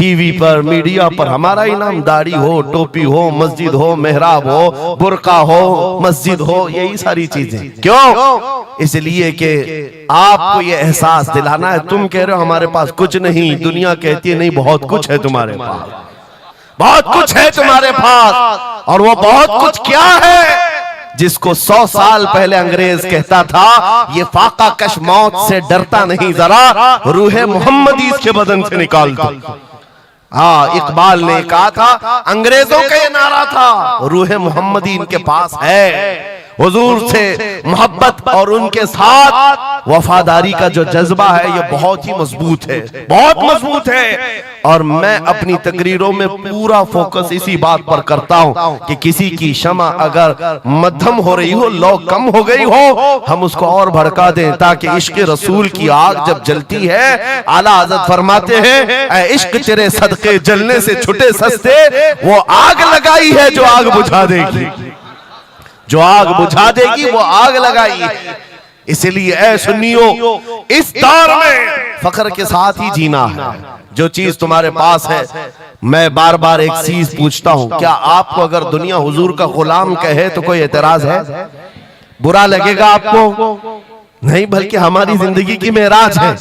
TV पर, media पर हमारा ही नाम, दाढ़ी हो, टोपी हो, मस्जिद हो, मेहराब हो, बुर्का हो, मस्जिद हो, यही सारी चीजें। क्यों? इसलिए कि आपको ये एहसास दिलाना है। तुम कह रहे हो हमारे पास कुछ नहीं, दुनिया कहती है नहीं बहुत कुछ है तुम्हारे पास, बहुत कुछ है तुम्हारे पास। और वो बहुत कुछ क्या है? जिसको 100 साल पहले अंग्रेज कहता था ये फाका कश मौत से डरता नहीं, जरा रूहे मोहम्मदी इसके बदन से निकाल दो। हाँ, इकबाल ने कहा था, अंग्रेजों का ये नारा था, रूहे मोहम्मदी इनके पास है। हुजूर से मोहब्बत और उनके साथ वफादारी का जो जज्बा है ये बहुत ही मजबूत है, बहुत मजबूत है। और मैं अपनी तकरीरों में पूरा फोकस इसी बात पर करता हूं कि किसी की शमा अगर मध्यम हो रही हो, लौ कम हो गई हो, हम उसको और भड़का दें, ताकि इश्क रसूल की आग जब जलती है, आला हज़रत फरमाते हैं, ऐ इश्क तेरे सदके जलने से छुटे सस्ते, वो आग लगाई है जो आग बुझा देगी, जो आग बुझा देगी वो आग लगाई। इसलिए ऐ सुन्नियों, इस दौर में फख्र के साथ ही जीना है। जो चीज तुम्हारे पास है, मैं बार बार एक चीज पूछता हूं, क्या आपको अगर दुनिया हुजूर का गुलाम कहे तो कोई एतराज है? बुरा लगेगा आपको? नहीं, बल्कि हमारी जिंदगी की मेराज है।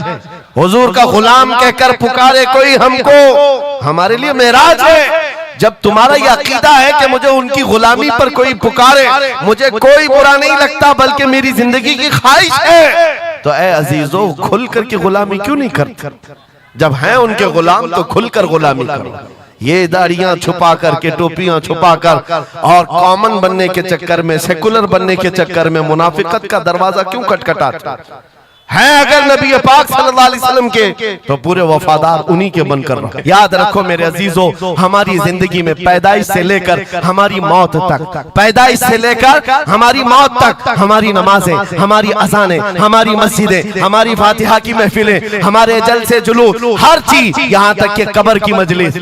हुजूर का गुलाम कहकर पुकारे कोई हमको, हमारे लिए मेराज है। जब तुम्हारा यह अकीदा है कि मुझे उनकी गुलामी पर कोई पुकारे, मुझे कोई बुरा नहीं लगता, बल्कि मेरी जिंदगी की ख्वाहिश है, तो ऐ अजीजों खुल कर के गुलामी क्यों नहीं करते? जब हैं उनके गुलाम तो खुलकर गुलामी करो। ये दाढ़ियां छुपा करके, टोपियां छुपा कर और कॉमन बनने के चक्कर में, सेकुलर बनने के चक्कर में मुनाफिकत का दरवाजा क्यों खटखटाते हैं? अगर नबी पाक सल्लल्लाहु अलैहि वसल्लम के, तो पूरे वफादार उन्हीं के बनकर रहो। याद रखो मेरे अजीजों, हमारी जिंदगी में पैदाइश से लेकर हमारी मौत तक, पैदाइश से लेकर हमारी मौत तक, हमारी नमाजें, हमारी अज़ानें, हमारी मस्जिदें, हमारी फातिहा की महफिलें, हमारे जलसे जुलूस, हर चीज, यहाँ तक कि कब्र की मजलिस,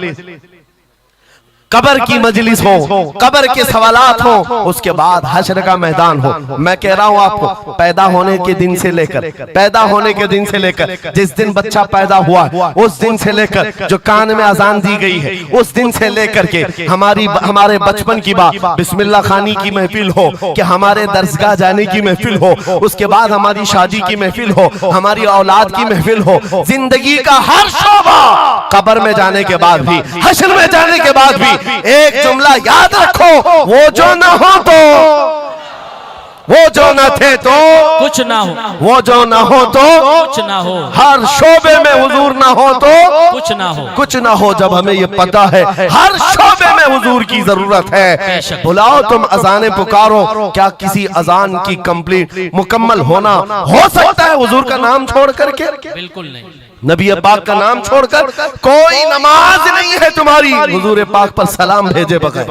कब्र की मजलिस हो, कब्र के सवालात हो, उसके बाद हश्र का मैदान हो। मैं कह रहा हूं आपको, पैदा होने के दिन से लेकर, पैदा होने के दिन से लेकर, जिस दिन बच्चा पैदा हुआ उस दिन से लेकर, जो कान में अजान दी गई है उस दिन से लेकर के, हमारे बचपन की बात, बिस्मिल्लाह खानी की महफिल हो, कि हमारे दरसगाह जाने की महफिल हो, उसके बाद हमारी शादी की महफिल हो, हमारी औलाद की महफिल हो, जिंदगी का हर शोबा, कब्र में जाने के बाद भी, हश्र में जाने के बाद भी, एक जुमला याद रखो, वो जो न हो तो, वो जो न थे तो कुछ ना हो, वो जो न हो तो कुछ ना हो, हर शोबे में हुजूर ना हो तो कुछ ना हो, कुछ ना हो। जब हमें ये पता है हर शोबे में हुजूर की जरूरत है, बुलाओ तुम अजाने पुकारो, क्या किसी अजान की कंप्लीट मुकम्मल होना हो सकता है हुजूर का नाम छोड़ करके? बिल्कुल नहीं। नबी पाक का नाम छोड़कर कोई नमाज नहीं है तुम्हारी हुजूर पाक पर सलाम भेजे बगैर,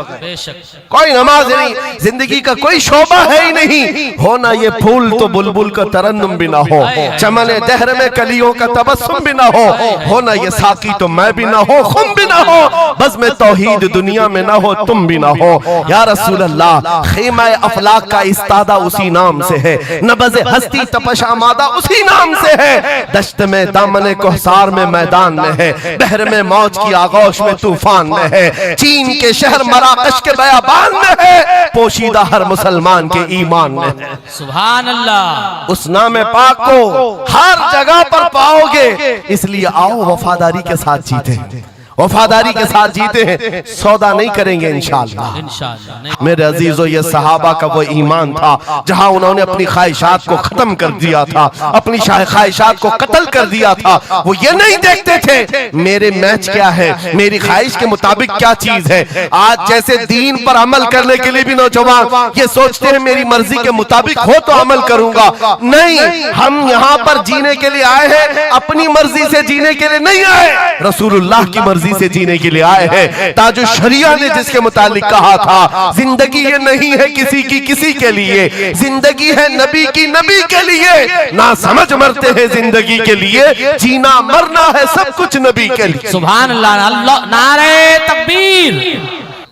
कोई नमाज नहीं, जिंदगी का कोई शोबा है ही नहीं। हो ना ये फूल तो बुलबुल का तरन्नुम भी ना हो, चमने दहर में कलियों का तबस्सुम भी ना हो ना ये साकी तो मैं भी ना हो, खुम भी ना हो, बस में तौहीद दुनिया में ना हो, तुम भी ना हो। या रसूल अल्लाह, खीमा अफलाक का इस्तादा उसी नाम से है, नबज़ हस्ती तपश आमादा उसी नाम से है, दश्त में दामन कोहसार में मैदान में है, बहर में मौज की आगोश में तूफान में है, चीन के शहर मराकश के बयाबान में है, पोशीदा हर मुसलमान के ईमान में है। सुभान अल्लाह। उस नाम पाक को हर जगह पर पाओगे, इसलिए आओ वफादारी के साथ जीते, वफादारी के साथ जीते हैं, सौदा नहीं करेंगे इंशाअल्लाह। मेरे अजीजों, ये सहाबा का वो ईमान था जहां उन्होंने अपनी ख्वाहिशात को खत्म कर दिया था, अपनी ख्वाहिशात को कत्ल कर दिया था। वो ये नहीं देखते थे मेरे मैच क्या है, मेरी ख्वाहिश के मुताबिक क्या चीज है। आज जैसे दीन पर अमल करने के लिए भी नौजवान ये सोचते हैं मेरी मर्जी के मुताबिक हो तो अमल करूंगा। नहीं, हम यहाँ पर जीने के लिए आए हैं, अपनी मर्जी से जीने के लिए नहीं आए, रसूलुल्लाह की मर्जी से जीने के लिए आए हैं। ताजो शरिया ने जिसके मुतालिक कहा था, जिंदगी ये नहीं है किसी की किसी के लिए, जिंदगी है नबी की नबी के लिए, ना समझ मरते हैं जिंदगी के लिए, जीना मरना है सब कुछ नबी के लिए। सुभान अल्लाह, नारे तकबीर,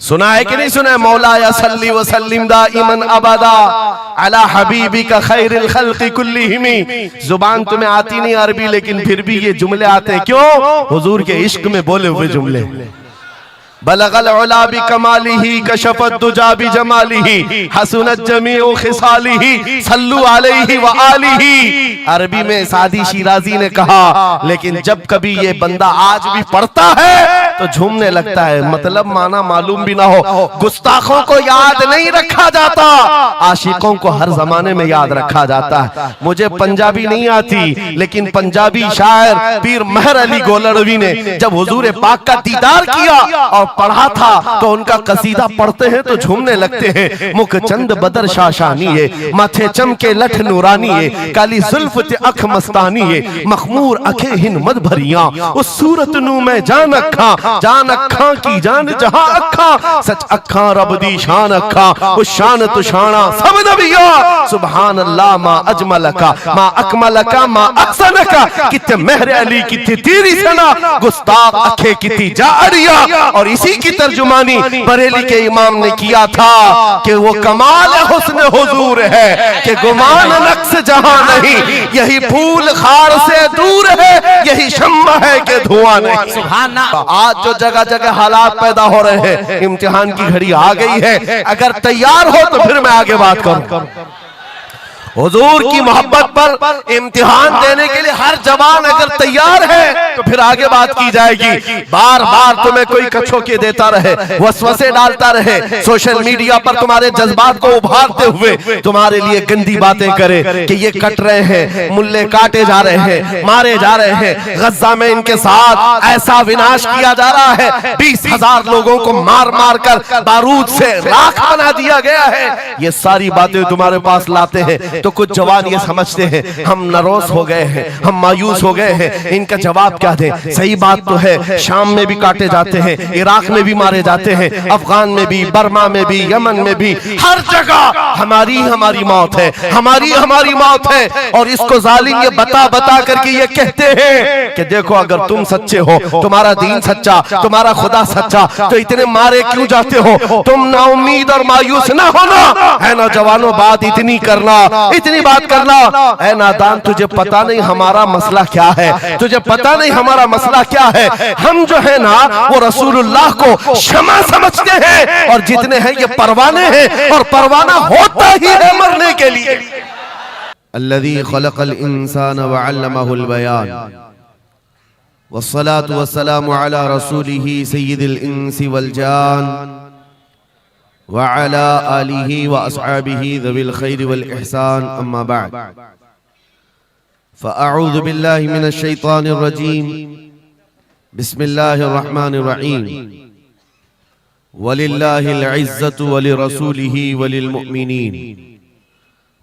सुना है कि नहीं सुना है? मौला या सल्ली व सल्लिम दाइमन अबदा अला हबीबिका खैरिल खल्क़ि कुल्लिहिम। जुबान तुम्हें आती नहीं अरबी, लेकिन फिर भी ये जुमले आते हैं। क्यों? हुजूर के इश्क में बोले हुए जुमले। बलगल उला बि कमालिही कशफत दुजा बि जमालिही हसनत जमीउ खिसालिही सल्लु अलैहि व आलिही। अरबी में सादी शिराजी ने कहा, लेकिन जब कभी ये बंदा आज भी पढ़ता है तो झूमने लगता है। मतलब माना मालूम भी ना हो। गुस्ताखों को याद नहीं रखा जाता, आशिकों को हर जमाने में याद रखा जाता है। मुझे पंजाबी नहीं आती, लेकिन पंजाबी शायर पीर महर अली गोलड़वी ने जब हुजूर पाक का दीदार किया और पढ़ा था तो उनका कसीदा पढ़ते हैं तो झूमने लगते हैं। मुख चंद बदर शाशानी है, माथे चमके लठ नूरानी है, काली जुल्फ ते अख मस्तानी है, मखमूर अखे हिन मद भरिया, उस सूरत नू मैं जान अखा, जान अखा की जान जहां अखा, सच अखा रब दी शान अखा, उस शान तु शाना सब नबिया। सुभान अल्लाह मा अजमलका मा अकमलका मा अहसनका। कित्ते महर अली कित्ते तेरी सना, गुस्ताख अखे कित्ती जारिया। और इसी की तर्जुमानी बरेली के इमाम ने किया था कि वो कमाल हुस्न हुजूर है कि गुमान नक्स जहां नहीं, यही फूल खार से दूर है, यही शम्मा है कि धुआं नहीं। सुभान अल्लाह। आज जो जगह जगह हालात पैदा हो रहे हैं, इम्तिहान की घड़ी आ गई है। अगर तैयार हो तो फिर मैं आगे बात करूं। हुजूर की मोहब्बत पर इम्तिहान देने के लिए हर जवान अगर तैयार है तो फिर आगे बात की जाएगी। बार बार तुम्हें कोई कछो के देता रहे, वसवसे डालता रहे, सोशल मीडिया पर तुम्हारे जज्बात को उभारते हुए तुम्हारे लिए गंदी बातें करे कि ये कट रहे हैं, मुल्ले काटे जा रहे हैं, मारे जा रहे हैं, गज्जा में इनके साथ ऐसा विनाश किया जा रहा है, 20,000 लोगों को मार मार कर बारूद से राख बना दिया गया है। ये सारी बातें तुम्हारे पास लाते हैं तो कुछ जवान ये समझते हैं हम नरोस हो गए हैं, हम मायूस हो गए हैं, इनका जवाब क्या दें। सही बात तो है, शाम में भी काटे जाते हैं, इराक में भी मारे जाते हैं, अफगान में भी, बर्मा में भी, यमन में भी, हर जगह हमारी हमारी मौत है, हमारी हमारी मौत है। और इसको जालिम ये बता बता करके ये कहते हैं कि देखो अगर तुम सच्चे हो, तुम्हारा दीन सच्चा, तुम्हारा खुदा सच्चा, तो इतने मारे क्यों जाते हो? तुम ना उम्मीद और मायूस ना होना है ना जवानों, बात इतनी करना, इतनी बात करना। ऐ नादान, तुझे पता नहीं हमारा मसला क्या है, तुझे पता नहीं हमारा मसला क्या है। हम जो है ना वो रसूलुल्लाह को शमा समझते हैं, और जितने हैं ये परवाने हैं, और परवाना होता ही है मरने के लिए। अल्लज़ी खलक़ल इंसान व अल्लमहुल बयान वस्सलातु वस्सलामु अला रसूलिही सय्यिदिल इंसी वल जान व अला आलिही व अस्हाबिही ज़विल खैरि वल इहसान, अम्मा बअद। फ़अऊज़ु बिल्लाहि मिनश शैतानिर रजीम, बिस्मिल्लाहिर रहमानिर रहीम। वलिल्लाहिल इज़्ज़तु व लिरसूलिही व लिल मुअमिनीन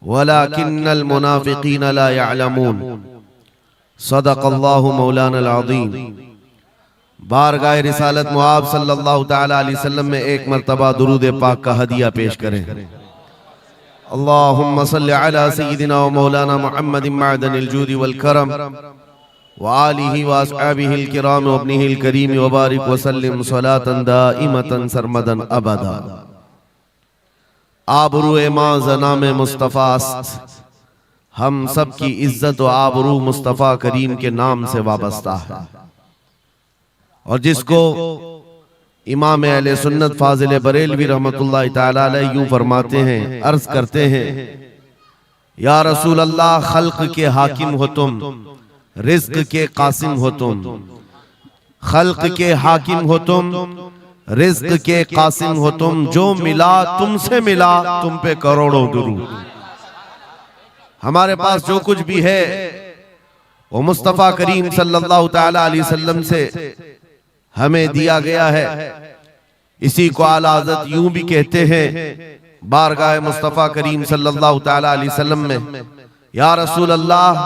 वलाकिन्नल मुनाफ़िक़ीन ला यअलमून। सदक़ल्लाहु मौलानल अज़ीम। बारगाह रिसालत मुआब सल्लल्लाहु तआला अलैहि वसल्लम में एक मर्तबा दुरूद पाक का हदिया पेश करें। अल्लाहुम्मा सल्लि अला सय्यिदिना व मौलाना मुहम्मदिन मअदनिल जूदि वल करम व आलिहि व अस्हाबिहिल किराम व इब्निहिल करीम व बारिक व सल्लिम सलातन दाइमतन सरमदन अबदा। आबरूए मां ज़नाम मुस्तफ़ा, हम सब की इज्जत व आबरू मुस्तफ़ा करीम के नाम से वाबस्ता है। और जिसको इमाम अहले सुन्नत फाजिल बरेलवी रहमतुल्लाह तआला अलैह यूं फरमाते हैं, अर्ज करते हैं, या रसूल अल्लाह, खल्क के हाकिम हो तुम, रिज़्क के कासिम हो तुम, खल्क के हाकिम हो तुम, रिज़्क के कासिम हो तुम, जो मिला तुमसे मिला, तुम पे करोड़ों दुरूद। हमारे पास जो कुछ भी है वो मुस्तफ़ा करीम सल्लल्लाहु तआला अलैहि वसल्लम से हमें दिया गया है। इसी को आला हज़रत यूं भी कहते हैं बारगाह मुस्तफ़ा करीम सल्लल्लाहु तआला अलैहि वसल्लम में, या रसूल अल्लाह,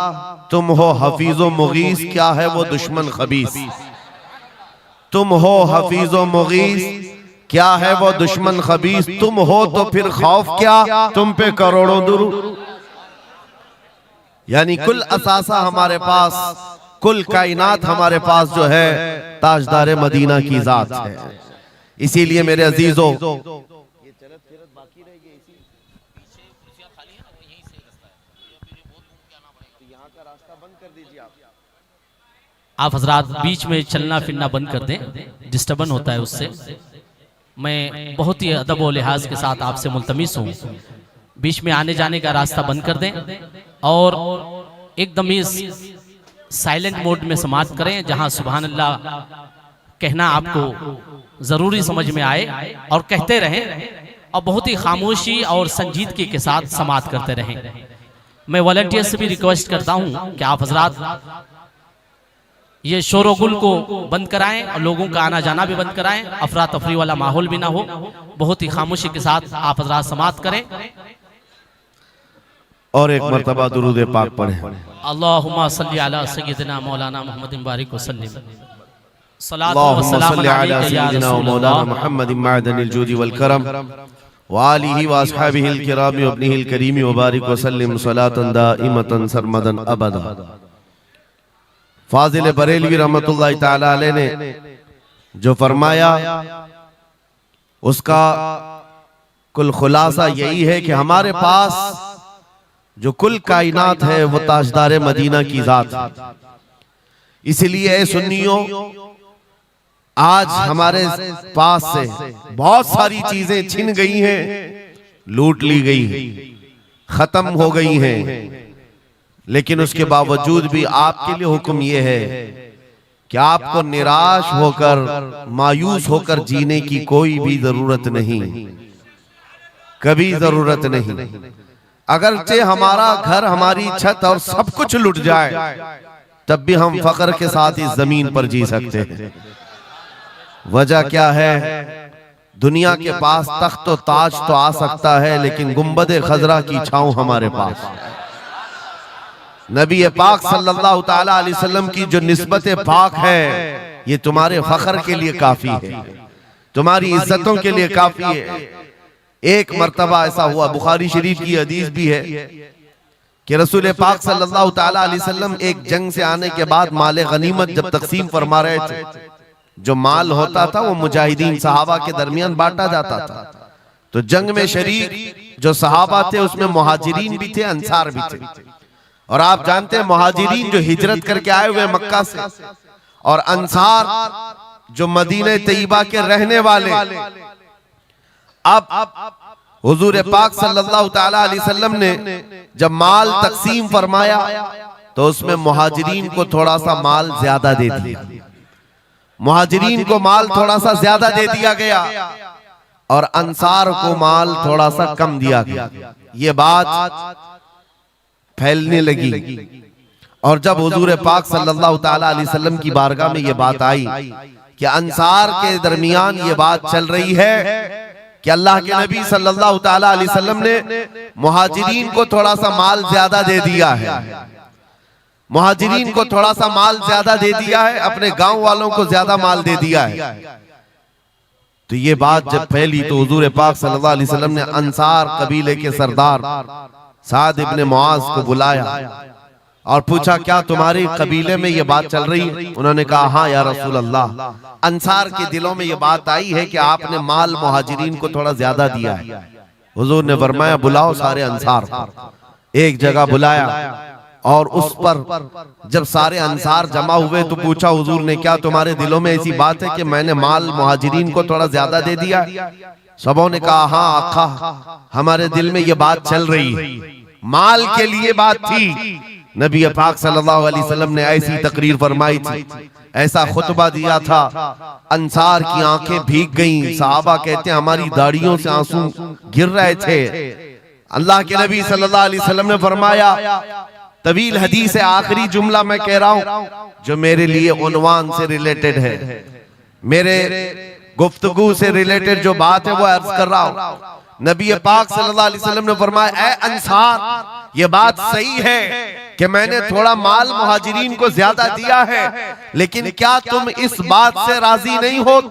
तुम हो हफीज़ो मुगीस, क्या है वो दुश्मन खबीस। तुम हो हफीज़ो मुगीस, क्या है वो दुश्मन खबीस। तुम हो तो फिर खौफ क्या, तुम पे करोड़ों दुरूद। यानी कुल असासा हमारे पास, कुल कायनात हमारे पास जो है ताजदार मदीना की जात है। इसीलिए मेरे अजीजों, आप हजरात बीच में चलना फिरना बंद कर दें, डिस्टर्बन होता है उससे। मैं बहुत ही अदब और लिहाज के साथ आपसे मुल्तमिस हूँ, बीच में आने जाने का रास्ता बंद कर दें और एकदम ही साइलेंट मोड में समाप्त करें, जहां सुभान अल्लाह कहना आपको जरूरी समझ में आए और कहते रहें, और बहुत ही खामोशी और संजीदगी के साथ समाप्त करते रहें। मैं वॉलंटियर से भी रिक्वेस्ट करता हूं कि आप हजरात ये शोरगुल को बंद कराएं और लोगों का आना जाना भी बंद कराएं, अफरा तफरी वाला माहौल भी ना हो, बहुत ही खामोशी के साथ आप हजरात समाप्त करें और एक मर्तबा दुरूद पाक पढ़ें। अल्लाहुम्मा सल्ली अला सय्यिदिना मौलाना मुहम्मदिन बारिक वसल्लिम। अल्लाहुम्मा सल्ली अला सय्यिदिना मौलाना मुहम्मदिन मअदनिल जूदी वल करम व आलिहि व अस्हाबिहिल किराम व इब्निहिल करीम व बारिक वसल्लिम सलातन दाइमतन सरमदन अबदा। फाजिल बरेलवी रहमतुल्लाह ताला अलैह ने जो फरमाया उसका कुल खुलासा यही है कि हमारे पास जो कुल कायनात है वो ताजदार मदीना की जात है। इसलिए ऐ सुन्नियों, आज हमारे पास से बहुत सारी चीजें छिन गई हैं, लूट ली गई, खत्म हो गई हैं, लेकिन उसके बावजूद भी आपके लिए हुक्म यह है कि आपको निराश होकर मायूस होकर जीने की कोई भी जरूरत नहीं, कभी जरूरत नहीं। अगरचे हमारा घर, हमारी छत और सब कुछ लुट जाए, तब भी हम फख्र के साथ इस जमीन पर जी सकते हैं। वजह क्या है? दुनिया के पास तख्त और ताज तो आ सकता है, लेकिन गुंबद खजरा की छांव हमारे पास। नबी पाक सल्लल्लाहु ताला अलैहि वसल्लम की जो निस्बत पाक है, ये तुम्हारे फख्र के लिए काफी है, तुम्हारी इज्जतों के लिए काफी है। एक मर्तबा ऐसा हुआ, बुखारी शरीफ की हदीस भी है कि रसूल पाक सल्लल्लाहु ताला अलैहि वसल्लम एक जंग से आने के बाद माल गनीमत जब तकसीम फरमा रहे थे, जो माल होता था वो मुजाहिदीन सहाबा के दरमियान बांटा जाता था। तो जंग में शरीक जो सहाबा थे उसमें मुहाजिरीन भी थे, अंसार भी थे। और आप जानते हैं मुहाजिरीन जो हिजरत करके आए हुए मक्का से, और अंसार जो मदीने तैयबा के रहने वाले। अब हुजूर पाक सल्लल्लाहु ताला अलैहि वसल्लम ने जब माल तकसीम फरमाया तो उसमें मुहाजिरीन को थोड़ा सा माल ज्यादा दे दिया, मुहाजिरीन को माल थोड़ा सा ज्यादा दे दिया गया और अंसार को माल थोड़ा सा कम दिया गया। ये बात फैलने लगी और जब हुजूर पाक सल्लल्लाहु ताला अलैहि वसल्लम की बारगाह में ये बात आई कि अंसार के दरमियान ये बात चल रही है कि अल्लाह के नबी सल्लल्लाहु ताला अलैहि वसल्लम ने मुहाजिरीन को थोड़ा सा माल ज्यादा दे दिया है, मुहाजिरीन को थोड़ा सा माल ज्यादा दे दिया है, अपने गांव वालों को ज्यादा माल दे दिया है। तो ये बात जब फैली तो हुजूर पाक सल्लल्लाहु अलैहि वसल्लम ने अंसार कबीले के सरदार साद इब्ने मुआज को बुलाया और पूछा, क्या तुम्हारे कबीले में ये बात चल रही है? उन्होंने कहा, हाँ या रसूल अल्लाह, अंसार के दिलों में ये बात आई है कि आपने माल मुहाजिरीन को थोड़ा ज्यादा दिया है। हुजूर ने फरमाया, बुलाओ सारे अंसार, एक जगह बुलाया और उस पर जब सारे अंसार जमा हुए तो पूछा हुजूर ने, क्या तुम्हारे दिलों में ऐसी बात है कि मैंने माल मुहाजिरीन को थोड़ा ज्यादा दे दिया? सबों ने कहा, हाँ आका, हमारे दिल में ये बात चल रही है, माल के लिए बात थी। नबी पाक सल्लल्लाहु अलैहि वसल्लम ने ऐसी तकरीर फरमाई थी, ऐसा खुतबा दिया था, अंसार की आंखें भीग गईं। सहाबा कहते हैं हमारी दाढ़ियों से आंसू गिर रहे थे। अल्लाह के नबी सल्लल्लाहु अलैहि वसल्लम ने फरमाया, तवील हदीस है, आखिरी जुमला मैं कह रहा हूं जो मेरे लिए उन्वान से रिलेटेड है, मेरे गुफ्तगू से रिलेटेड जो बात है वो अर्ज कर रहा हूं। नबी पाक सल्लल्लाहु अलैहि वसल्लम ने फरमाया, ऐ अंसार, ये बात सही है कि मैंने थोड़ा माल मुहाजिरीन को ज्यादा दिया है, लेकिन क्या तुम इस बात से राजी नहीं हो,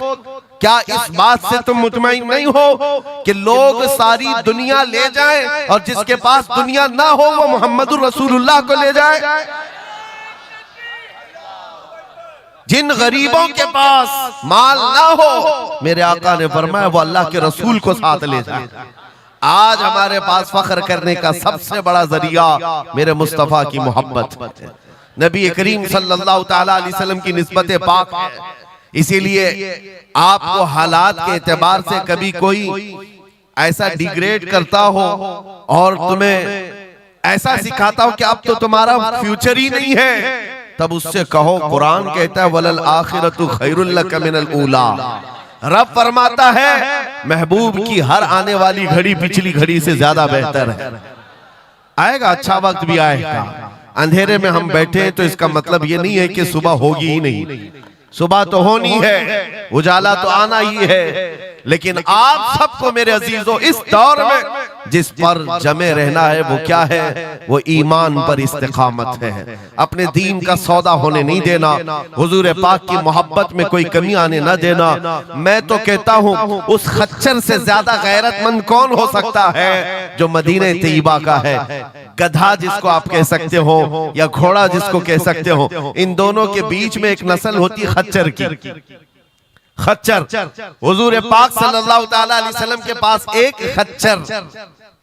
क्या इस बात से तुम मुतमईन नहीं हो कि लोग सारी दुनिया ले जाएं और जिसके पास दुनिया ना हो वो मोहम्मदुर रसूलुल्लाह को ले जाए? जिन गरीबों के पास माल ना हो, मेरे आका ने फरमाया वो अल्लाह के रसूल को साथ ले जाए। आज हमारे पास फख्र करने का सबसे बड़ा जरिया मेरे मुस्तफा की मोहब्बत है, नबी करीम सल्लल्लाहु ताला अलैहि वसल्लम की निस्बत पाक है। इसीलिए आपको हालात के एतबार से कभी कोई ऐसा डिग्रेड करता हो और तुम्हें ऐसा सिखाता हो कि अब तो तुम्हारा फ्यूचर ही नहीं है, तब उससे कहो कुरान कहता है वलल आखिरतु खैरुल लक मिनल ऊला। रब फरमाता है महबूब की हर आने वाली घड़ी पिछली घड़ी से ज्यादा बेहतर है। आएगा अच्छा वक्त भी आएगा। अंधेरे में हम बैठे तो इसका मतलब ये नहीं है कि सुबह होगी ही नहीं, सुबह तो होनी है, उजाला तो आना ही है। लेकिन आप सबको मेरे अजीजों इस दौर में जिस पर जमे रहना है वो क्या है? वो ईमान पर इस्तिकामत है। अपने दीन का सौदा होने नहीं देना, हुजूर पाक की मोहब्बत में कोई कमी आने न देना। मैं तो कहता हूँ उस खच्चर से ज्यादा गैरतमंद कौन हो सकता है जो मदीने तैयबा का है। गधा जिसको आप कह सकते हो या घोड़ा जिसको कह सकते हो, इन दोनों के बीच में एक नस्ल होती है खच्चर की। खच्चर हुजूर पाक सल्लल्लाहु ताला अलैहि वसल्लम के पास एक खच्चर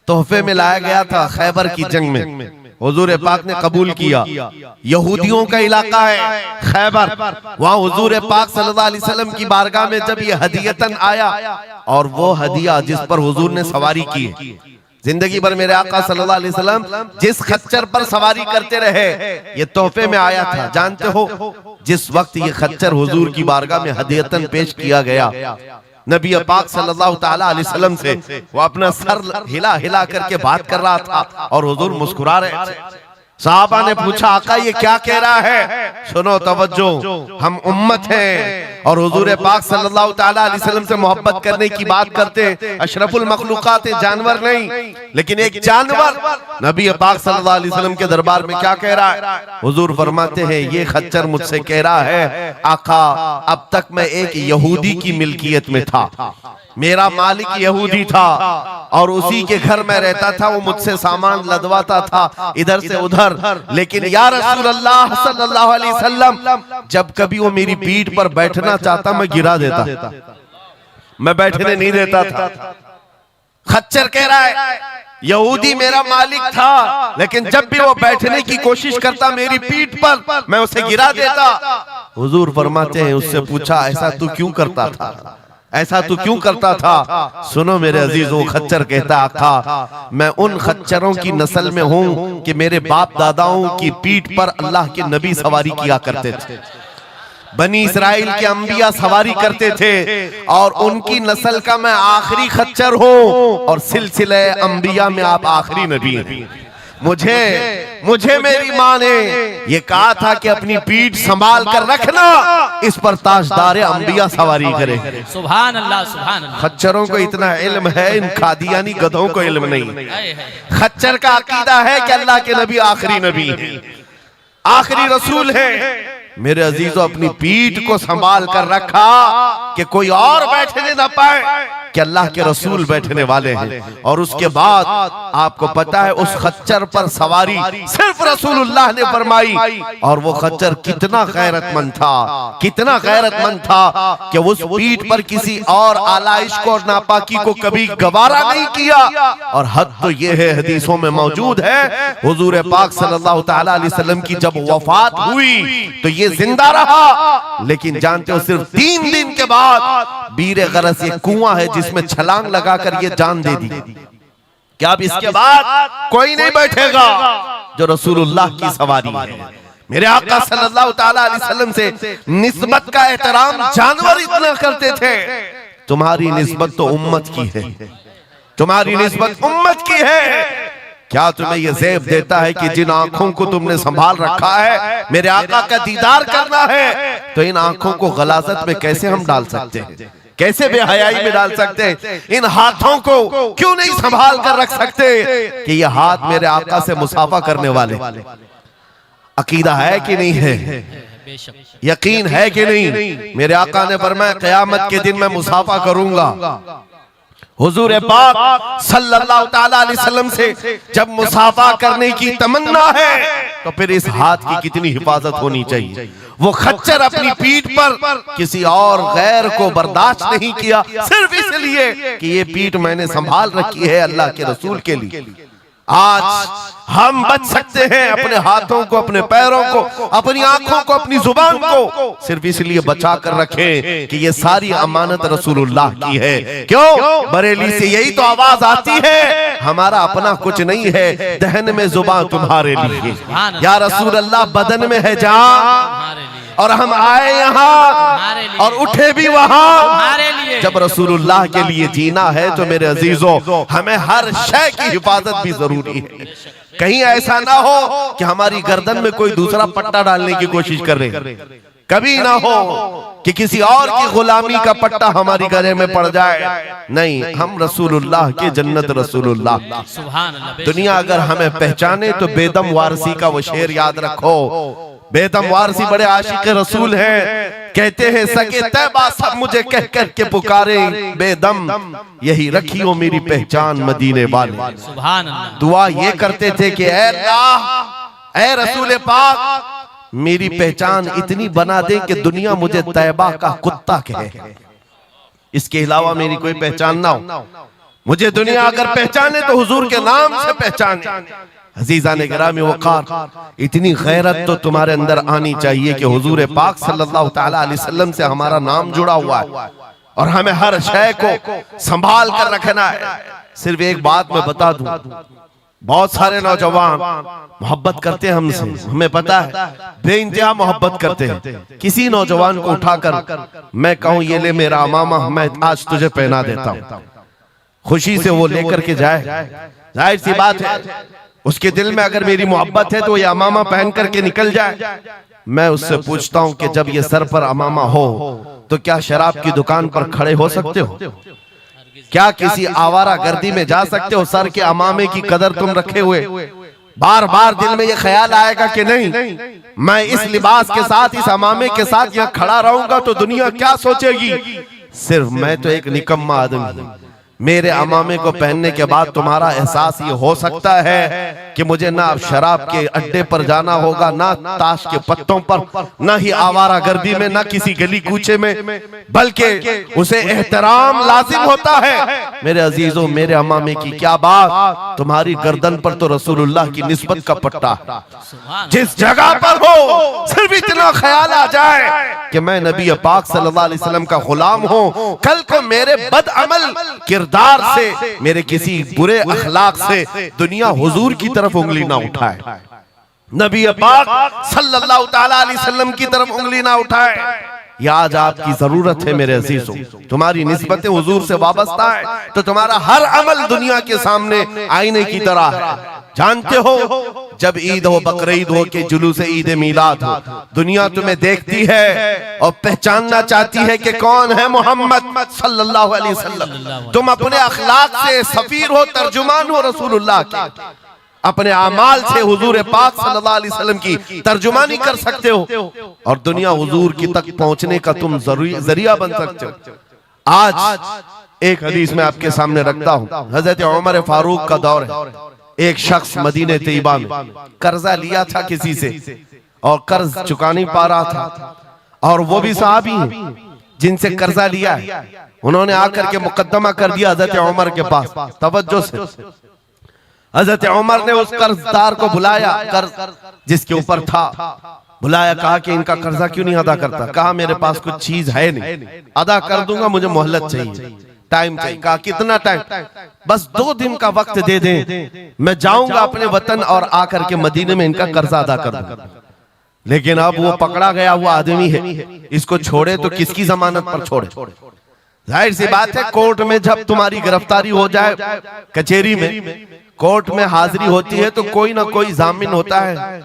तोहफे में लाया गया था खैबर की जंग में। हुजूर पाक ने कबूल किया। यहूदियों का इलाका है खैबर, वहां हुजूर पाक सल्लल्लाहु अलैहि वसल्लम की बारगाह में जब ये हदियतन आया, और वो हदिया जिस पर हुजूर ने सवारी की, जिंदगी भर मेरे आका सल्लल्लाहु अलैहि वसल्लम जिस खच्चर पर सवारी करते रहे, ये तोहफे में आया था। जानते हो जिस वक्त ये खच्चर हुजूर की बारगाह में हदियतन पेश किया गया, नबी पाक सल्लल्लाहु ताला अलैहि वसल्लम से वो अपना सर हिला हिला करके बात कर रहा था और हुजूर मुस्कुरा रहे थे। साहबा ने पूछा आका ये क्या कह रहा है? सुनो तवज्जो, हम उम्मत हैं और हुजूर पाक सल्लल्लाहु ताला अलैहि वसल्लम से मोहब्बत करने की बात करते। अशरफुल मखलूकात जानवर नहीं, लेकिन एक जानवर नबी पाक सल्लल्लाहु अलैहि वसल्लम के दरबार में क्या कह रहा है? हुजूर फरमाते हैं ये खच्चर मुझसे कह रहा है आका अब तक मैं एक यहूदी की मिल्कियत में था, मेरा मालिक यहूदी था और उसी के घर में रहता था, वो मुझसे सामान लदवाता था इधर से उधर। लेकिन या रसूल अल्लाह सल्लल्लाहु अलैहि वसल्लम जब कभी वो मेरी पीठ पर बैठना चाहता मैं गिरा देता, मैं बैठने नहीं देता था। खच्चर कह रहा है यहूदी मेरा मालिक था, लेकिन जब भी वो बैठने की कोशिश करता मेरी पीठ पर मैं उसे गिरा देता। हुजूर फरमाते हैं उससे पूछा ऐसा तू क्यों करता था, ऐसा तू क्यों करता था? सुनो मेरे अजीजों, खच्चर कहता आका मैं उन खच्चरों की नस्ल में हूं कि मेरे बाप दादाओं की पीठ पर अल्लाह के नबी सवारी किया करते थे, बनी इस्राइल के अंबिया सवारी करते थे और उनकी नस्ल का मैं आखिरी खच्चर हूं और सिलसिले अंबिया में आप आखिरी नबी हैं। मुझे मेरी माँ ने ये कहा था कि अपनी पीठ संभाल कर रखना, इस पर ताजदार अंबिया सवारी करे। सुभान अल्लाह सुभान अल्लाह। खच्चरों को इतना इल्म है, इन कादियानी गधों को इल्म नहीं। खच्चर का अकीदा है कि अल्लाह के नबी आखिरी नबी है, आखिरी रसूल है। मेरे अजीजों अपनी पीठ को संभाल कर रखा कि कोई और बैठने न पाए, कि अल्लाह के रसूल बैठने वाले हैं। और उसके बाद आपको पता है उस खच्चर पर सवारी सिर्फ रसूलुल्लाह ने फरमाई, और वो खच्चर कितना गैरतमंद था, कितना गैरतमंद था कि उस पीठ पर किसी और आलाइश को और नापाकी को कभी गवारा नहीं किया। और हद तो ये है हदीसों में मौजूद है हुजूर पाक सल्लल्लाहु ताला अलैहि वसल्लम की जब वफात हुई तो ये जिंदा रहा, लेकिन जानते हो सिर्फ 3 दिन के बाद बीरे गरस ये कुआं है जिसमें छलांग लगाकर ये जान दे दी कि अब इसके बाद कोई नहीं बैठेगा जो रसूलुल्लाह की सवारी है। मेरे आका सल्लल्लाहु ताला अलैहि वसल्लम से निस्बत का एहतराम जानवर इतना करते थे, तुम्हारी निस्बत तो उम्मत की है, तुम्हारी निस्बत उम्मत की है। क्या तुम्हें यह ज़ेब देता है कि जिन आंखों को तुमने संभाल रखा है मेरे आका का दीदार करना है, तो इन आंखों को गलाजत में कैसे हम डाल सकते हैं, कैसे बेहयाई में डाल सकते हैं? इन हाथों को क्यों नहीं संभाल कर रख सकते कि ये हाथ मेरे आका से मुसाफा करने वाले? अकीदा है कि नहीं है, यकीन है कि नहीं? मेरे आका ने फरमाया क़यामत के दिन मैं मुसाफा करूंगा। हुजूर पाक सल्लल्लाहु ताला अलैहि वसल्लम से जब मुसाफा करने की तमन्ना है तो फिर इस हाथ की कितनी हिफाजत होनी चाहिए। वो खच्चर अपनी पीठ पर किसी और गैर को बर्दाश्त नहीं किया, सिर्फ इसलिए कि ये पीठ मैंने संभाल रखी है अल्लाह के रसूल के लिए। आज हम बच सकते हैं अपने हाथों को, अपने पैरों को, अपनी आंखों को, अपनी जुबान को सिर्फ इसलिए बचा कर रखें कि ये सारी अमानत रसूलुल्लाह की है। क्यों? बरेली से यही तो आवाज आती है, हमारा अपना कुछ नहीं है, दहन में जुबान तुम्हारे लिए। या रसूल अल्लाह, बदन में है जान और हम आए यहाँ और उठे भी वहां। जब रसूलुल्लाह के लिए जीना है तो मेरे अजीजों, हमें हर शय की हिफाजत भी जरूरी है। कहीं ऐसा ना हो कि हमारी गर्दन में कोई दूसरा पट्टा डालने की कोशिश कर रहे, कभी ना हो कि किसी और की गुलामी का पट्टा हमारी गले में पड़ जाए। नहीं, हम रसूलुल्लाह के जन्नत रसूलुल्लाह। दुनिया अगर हमें पहचाने तो बेदम वारसी का वो शेर याद रखो। बेदम वारसी बड़े आशिक रसूल हैं, कहते हैं सके तैबा सब मुझे कह कर के पुकारे, बेदम यही रखियो मेरी पहचान मदीने वाले। सुभान अल्लाह। दुआ ये करते थे कि ऐ अल्लाह, ऐ रसूल पाक, मेरी पहचान इतनी बना दे कि दुनिया मुझे तैबा का कुत्ता कहे, इसके अलावा मेरी कोई पहचान ना हो। मुझे दुनिया अगर पहचाने तो हुजूर के नाम से पहचाने। अजीज़ान गिरामी वक़ार, इतनी गैरत तो तुम्हारे अंदर आनी चाहिए कि हुजूर पाक सल्लल्लाहु तआला अलैहि वसल्लम से हमारा नाम जुड़ा हुआ है और हमें हर शय को संभाल कर रखना है। सिर्फ एक बात मैं बता दूं, बहुत सारे नौजवान मोहब्बत करते हैं हमसे, हमें पता है, बेइंतहा मोहब्बत करते हैं। किसी नौजवान को उठाकर मैं कहूं ये ले मेरा अमामा, मैं आज तुझे पहना देता हूं, खुशी से वो लेकर के जाए, जाहिर सी बात है उसके दिल में अगर मेरी मोहब्बत है तो ये अमामा पहन करके निकल जाए। मैं उससे पूछता हूं कि जब ये सर पर अमामा हो तो क्या शराब की दुकान पर खड़े हो सकते हो? क्या किसी आवारा गर्दी में जा सकते हो? सर के अमामे की कदर तुम रखे हुए बार बार दिल में ये ख्याल आएगा कि नहीं, मैं इस लिबास के साथ, इस अमामे के साथ यहाँ खड़ा रहूंगा तो दुनिया क्या सोचेगी? सिर्फ मैं तो एक निकम्मा आदमी, मेरे अमामे को पहनने के बाद तुम्हारा एहसास ये हो सकता है कि मुझे ना शराब के अड्डे पर जाना होगा, ना ताश के पत्तों पर, ना ही आवारा गर्दी में, ना किसी गली कूचे में, बल्कि उसे एहतराम लाजिम होता है। मेरे अजीजों, मेरे अमामे की क्या बात, तुम्हारी गर्दन पर तो रसूलुल्लाह की निस्बत का पट्टा। जिस जगह पर हो सिर्फ इतना ख्याल आ जाए कि मैं नबी पाक सल्लल्लाहु अलैहि वसल्लम का गुलाम हूँ, कल को मेरे बदअमल किरदार से, मेरे किसी बुरे अखलाक से दुनिया हुजूर की तरफ उंगली ना उठाए, नबी पाक सल्लल्लाहु तआला अलैहि वसल्लम की तरफ उंगली ना उठाए। ये आज आपकी जरूरत है मेरे अजीजों, तुम्हारी निस्बतें हुजूर से वाबस्ता है तो तुम्हारा हर अमल दुनिया के सामने आईने की तरह है। जानते हो, जब ईद हो, बकरीद हो के जुलूस ईद मिलाद हो, दुनिया तुम्हें देखती है और पहचानना चाहती है कि कौन है मोहम्मद सल्लल्लाहु अलैहि वसल्लम। तुम अपने अखलाक से सफीर हो, तर्जुमान हो रसूलुल्लाह के, अपने अमाल से हुजूर पाक सल्लल्लाहु अलैहि वसल्लम की तर्जुमानी कर सकते हो और दुनिया हुजूर की तक पहुंचने का तुम जरिया बन सकते हो। आज एक हदीस में आपके सामने रखता हूं, हजरत उमर फारूक का दौर है। एक शख्स मदीने तैयबा में कर्जा लिया था किसी से और कर्ज चुका नहीं पा रहा था, और वो भी सहाबी हैं जिनसे कर्जा लिया है। उन्होंने आकर के मुकद्दमा कर दिया हजरत उमर के पास। तवज्जो से, हजरत उमर ने उस कर्जदार को बुलाया, कर्ज जिसके ऊपर था, बुलाया, कहा कि इनका कर्जा क्यों नहीं अदा करता? कहा मेरे पास कुछ चीज है नहीं, अदा कर दूंगा, मुझे मोहलत चाहिए, टाइम चाहिए। कहा कितना टाइम? बस 2 दिन का वक्त दे दें, मैं जाऊंगा अपने वतन और आकर के मदीने में इनका कर्जा अदा कर दूंगा। लेकिन अब वो पकड़ा गया हुआ आदमी है, इसको छोड़े तो किसकी जमानत पर छोड़े? जाहिर सी बात है, कोर्ट में जब तुम्हारी गिरफ्तारी हो जाए, कचहरी में, कोर्ट में हाजिरी होती है तो कोई ना कोई जामिन होता है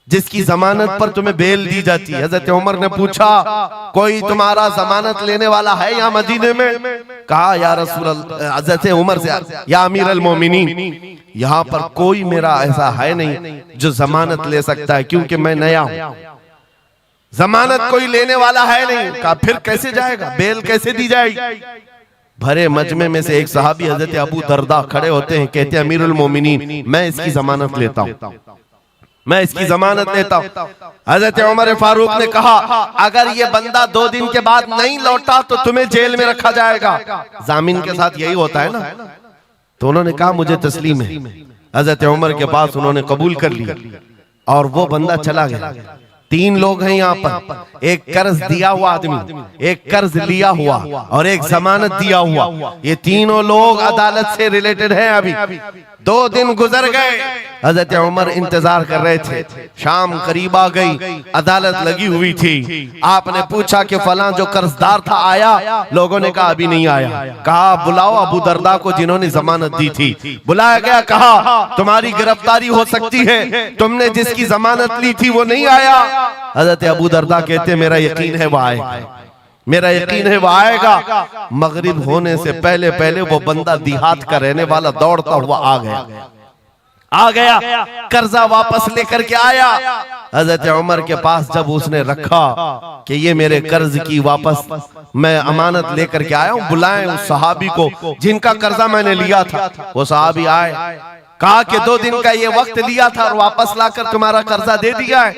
जिसकी जमानत पर तुम्हें बेल दी जाती है। हजरत उमर ने पूछा, कोई तुम्हारा जमानत लेने वाला है यहाँ मदीने में? कहा या रसूल अल्लाह, हजरत उमर से, या अमीर अल मोमिनीन, यहाँ पर कोई मेरा ऐसा है नहीं जो जमानत ले सकता है, क्योंकि मैं नया हूं, जमानत कोई लेने वाला है नहीं। कहा फिर कैसे जाएगा, बेल कैसे दी जाएगी? भरे मजमे में से एक सहाबी हजरत अबू दरदा खड़े होते हैं, कहते हैं अमीरुल मोमिनीन, मैं इसकी जमानत लेता हूं। मैं इसकी जमानत लेता हूं। हजरत उमर फारूक ने कहा अगर ये बंदा 2 दिन के बाद नहीं लौटा तो तुम्हें जेल में रखा जाएगा। जामिन के साथ यही होता है ना। तो उन्होंने कहा मुझे तस्लीम है। हजरत उमर के पास उन्होंने कबूल कर लिया और वो बंदा चला गया। 3 लोग हैं यहाँ पर, एक कर्ज दिया हुआ आदमी, एक कर्ज लिया हुआ और एक जमानत दिया हुआ। ये तीनों लोग अदालत से रिलेटेड हैं। अभी 2 दिन गुजर गए, हजरत उमर इंतजार कर रहे थे। शाम करीब आ गई, अदालत लगी हुई थी। आपने पूछा कि फलां जो कर्जदार था आया? लोगों ने कहा अभी नहीं आया। कहा बुलाओ अबू दरदा को जिन्होंने जमानत दी थी। बुलाया गया, कहा तुम्हारी गिरफ्तारी हो सकती है, तुमने जिसकी जमानत ली थी वो नहीं आया। हजरत अबू दरदा कहते मेरा यकीन है वो आएगा, मेरा यकीन है वो आएगा। मगरिब होने से पहले पहले वो बंदा देहात का रहने वाला दौड़ता हुआ आ गया, कर्जा वापस लेकर के आया। हजरत उमर के पास जब उसने रखा कि ये मेरे कर्ज की वापस मैं अमानत लेकर के आया हूं, बुलाएं उस सहाबी को जिनका कर्जा मैंने लिया था। वो सहाबी आए, कहा कि 2 दिन का ये वक्त लिया था और वापस लाकर तुम्हारा कर्जा दे दिया है।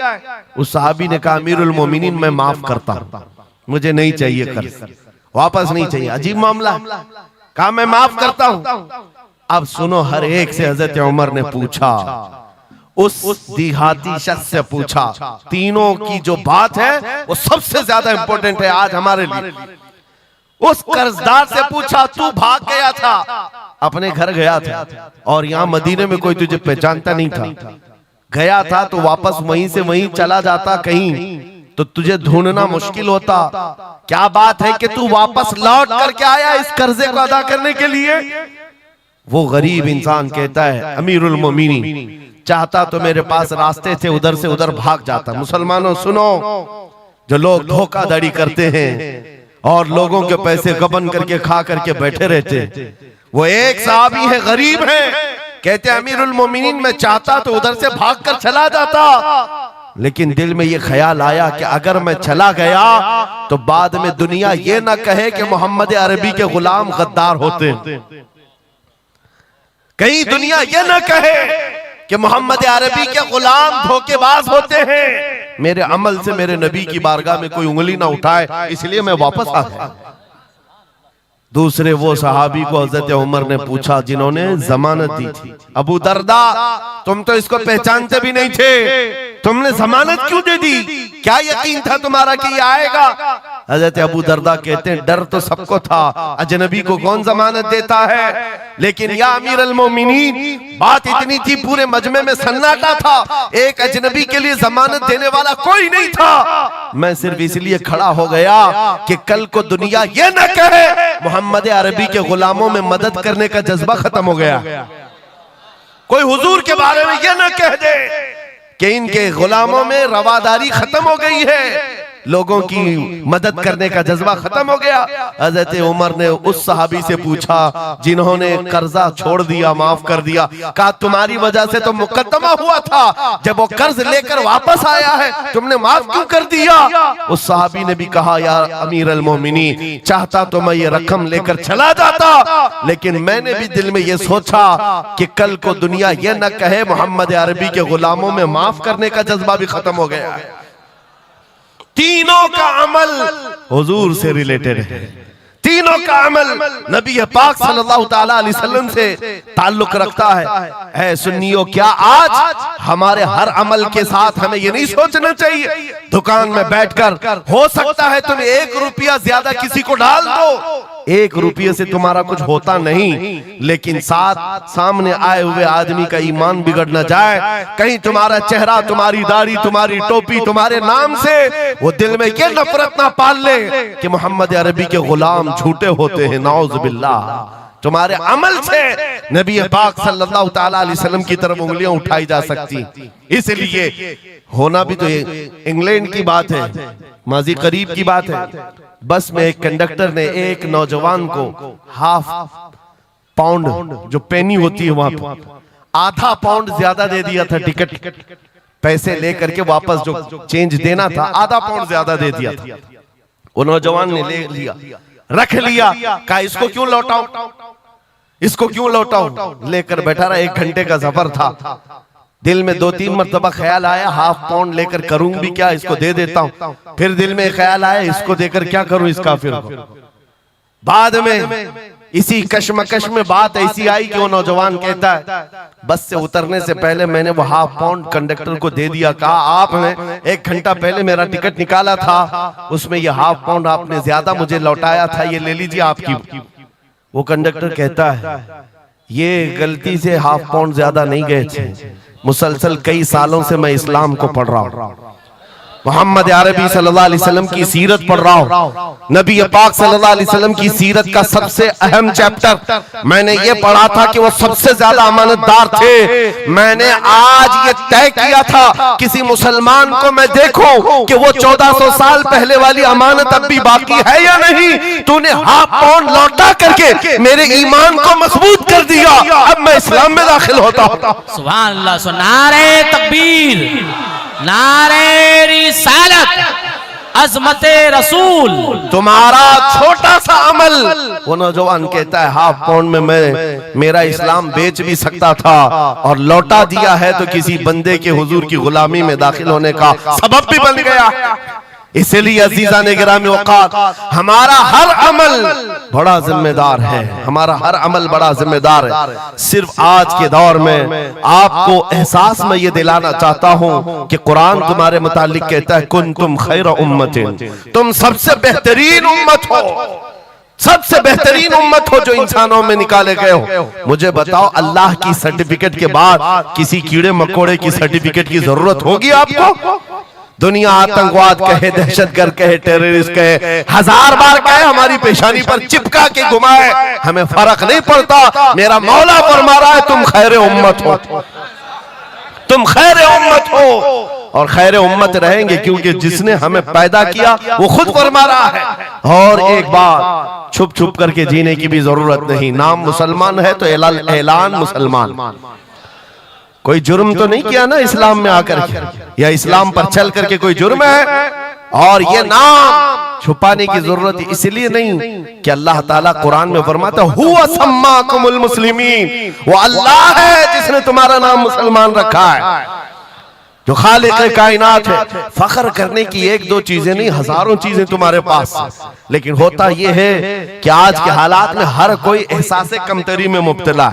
उस सहाबी ने कहा अमीरुल मोमिनीन मैं माफ करता हूं, मुझे नहीं चाहिए कर्ज, वापस नहीं चाहिए। अजीब मामला है। कहा मैं माफ करता हूं। अब सुनो, हर एक से हजरत उमर ने पूछा, उस देहाती शख्स से पूछा। तीनों की जो बात है वो सबसे ज्यादा इंपॉर्टेंट है आज हमारे लिए। उस कर्जदार से पूछा तू भाग गया था, अपने घर गया था और यहाँ मदीने में कोई तुझे पहचानता नहीं था, गया था तो वापस वहीं से वहीं चला जाता कहीं तो तुझे ढूंढना मुश्किल होता। क्या बात है कि तू वापस लौट करके आया इस कर्जे को अदा करने के लिए? वो गरीब इंसान कहता है अमीरुल मोमिनीन चाहता तो मेरे पास रास्ते थे, उधर से उधर भाग जाता। मुसलमानों सुनो, जो लोग धोखाधड़ी करते हैं और लोगों के पैसे गबन करके खा करके बैठे रहते, वो एक सहाबी है, गरीब है, कहते अमीरुल मोमिनीन मैं चाहता तो उधर से भाग कर चला जाता, लेकिन दिल में ये ख्याल आया कि अगर मैं चला गया तो बाद में दुनिया ये ना कहे कि मोहम्मद अरबी के गुलाम गद्दार होते, कहीं दुनिया ये ना कहे कि मोहम्मद अरबी के गुलाम धोखेबाज होते हैं। मेरे अमल से मेरे नबी की बारगाह में कोई उंगली ना उठाए, इसलिए मैं वापस आ गया। दूसरे वो सहाबी को हजरत उमर ने पूछा जिन्होंने जमानत दी थी, अबू दरदा तुम तो इसको पहचानते भी नहीं थे, तुमने जमानत क्यों दे दी? क्या यकीन था तुम्हारा कि ये आएगा? हजरत अबू दरदा कहते हैं डर तो सबको था, अजनबी को कौन जमानत देता है, लेकिन या अमीर अल मोमिनीन बात इतनी थी पूरे मजमे में सन्नाटा था, एक अजनबी के लिए जमानत देने वाला कोई नहीं था। मैं सिर्फ इसलिए खड़ा हो गया कि कल को दुनिया ये न कहे मोहम्मद अरबी के गुलामों में मदद करने का जज्बा खत्म हो गया, कोई हुजूर के बारे में ये न कह दे कि इनके गुलामों में रवादारी खत्म हो गई है, लोगों की मदद करने का जज्बा खत्म हो गया। हजरत उमर ने उस सहाबी से पूछा जिन्होंने कर्जा छोड़ दिया, माफ कर दिया, कहा तुम्हारी वजह से तो मुकदमा हुआ था, जब वो कर्ज लेकर वापस आया है तुमने माफ क्यों कर दिया? उस सहाबी ने भी कहा यार अमीर अल मोमिनीन चाहता तो मैं ये रकम लेकर चला जाता, लेकिन मैंने भी दिल में ये सोचा कि कल को दुनिया ये न कहे मोहम्मद अरबी के गुलामों में माफ करने का जज्बा भी खत्म हो गया है। तीनों का अमल हुजूर से रिलेटेड है, तीनों का अमल नबी पाक सल्लल्लाहु ताला अलैहि वसल्लम से ताल्लुक रखता है। सुन्नियों, क्या आज हमारे हर अमल के साथ हमें ये नहीं सोचना चाहिए दुकान में बैठकर हो सकता है तुम 1 रुपया ज्यादा किसी को डाल दो, 1 रुपये से तुम्हारा कुछ होता नहीं, लेकिन साथ सामने आए हुए आदमी का ईमान बिगड़ न जाए, कहीं तुम्हारा चेहरा, तुम्हारी दाढ़ी, तुम्हारी टोपी, तुम्हारे नाम से वो दिल में ये नफरत ना पाल ले कि मोहम्मद अरबी के गुलाम झूठे होते हैं, नाउज़ बिल्लाह। तुम्हारे अमल से नबी पाक सल्लल्लाहु ताला अलैहि वसल्लम की तरफ उंगलियां उठाई जा सकती। इसलिए होना भी तो इंग्लैंड की बात है, माजी करीब की बात है, बस में एक कंडक्टर ने एक नौजवान को ½ पाउंड जो पेनी होती है वहां पर ½ पाउंड ज्यादा दे दिया था, टिकट पैसे लेकर के वापस जो चेंज देना था ½ पाउंड ज्यादा दे दिया था। वो नौजवान ने ले लिया, रख लिया, कहा इसको क्यों लौटाऊं, इसको क्यों लौटाऊं, लेकर बैठा रहा। 1 घंटे का सफर था, दिल में 2-3 मरतबा ख्याल आया हाफ पाउंड लेकर करूं भी क्या, इसको दे देता हूं। फिर दिल में ख्याल आया इसको देकर क्या करूं इस काफिर को। बाद में इसी कश्मकश में बात ऐसी आई कि वो नौजवान कहता है बस से उतरने से पहले मैंने वो हाफ पाउंड कंडक्टर को दे दिया, कहा आपने 1 घंटा पहले मेरा टिकट निकाला था, उसमें ये हाफ पाउंड आपने ज्यादा मुझे लौटाया था, ये ले लीजिए आपकी। वो कंडक्टर कहता है ये गलती से हाफ पाउंड ज्यादा नहीं गए थे, मुसलसल कई सालों से मैं इस्लाम को पढ़ रहा हूं, मोहम्मद अरबी सल्लल्लाहु अलैहि वसल्लम की सीरत पढ़ रहा हूं। नबी पाक सल्लल्लाहु अलैहि वसल्लम की सीरत का सबसे अहम चैप्टर मैंने ये पढ़ा था कि वो सबसे ज्यादा अमानतदार थे। मैंने आज ये तय किया था किसी मुसलमान को मैं देखूं कि वो 1400 साल पहले वाली अमानत अब भी बाकी है या नहीं। तूने हाफ पाउंड लौटा करके मेरे ईमान को मजबूत कर दिया, अब मैं इस्लाम में दाखिल होता हूं। सुभान अल्लाह। नारे तकबीर, नारे रिसालत, अज़मते रसूल। तुम्हारा छोटा सा अमल, वो नौजवान कहता है हाफ पाउंड में मैं मेरा इस्लाम बेच भी सकता था और लौटा दिया है तो किसी बंदे के हुजूर की गुलामी में दाखिल होने का सबब भी बन गया। इसलिए अजीजा ने गिरामी औकात, हमारा हर अमल बड़ा जिम्मेदार है, हमारा हर अमल बड़ा जिम्मेदार है। सिर्फ आज के दौर में आपको एहसास में ये दिलाना चाहता हूं कि कुरान तुम्हारे मुतालिक कहता है कुंतुम खैर उम्मतिन, तुम सबसे बेहतरीन उम्मत हो, सबसे बेहतरीन उम्मत हो जो इंसानों में निकाले गए हो। मुझे बताओ अल्लाह की सर्टिफिकेट के बाद किसी कीड़े मकोड़े की सर्टिफिकेट की जरूरत होगी आपको? दुनिया आतंकवाद कहे, दहशतगर्द कहे, टेररिस्ट कहे, 1000 बार कहे, हमारी पेशानी पर चिपका के घुमाए, हमें फर्क नहीं पड़ता। मेरा मौला फरमा रहा है तुम खैर उम्मत हो, तुम खैर उम्मत हो और खैर उम्मत रहेंगे क्योंकि जिसने हमें पैदा किया वो खुद फरमा रहा है। और एक बात, छुप छुप करके जीने की भी जरूरत नहीं। नाम मुसलमान है तो ऐलान मुसलमान। कोई जुर्म तो नहीं किया ना इस्लाम में आकर के, या इस्लाम पर चल करके कोई जुर्म है। और ये नाम छुपाने की जरूरत इसलिए नहीं कि अल्लाह ताला कुरान में फरमाता हुवा सम्माकुमुल मुस्लिमीन, वो अल्लाह है जिसने तुम्हारा नाम मुसलमान रखा है, जो खालिक कायनात है। फख्र करने की 1-2 चीजें नहीं, हजारों चीजें तुम्हारे पास। लेकिन होता यह है कि आज के हालात में हर कोई एहसास कमतरी में मुब्तला,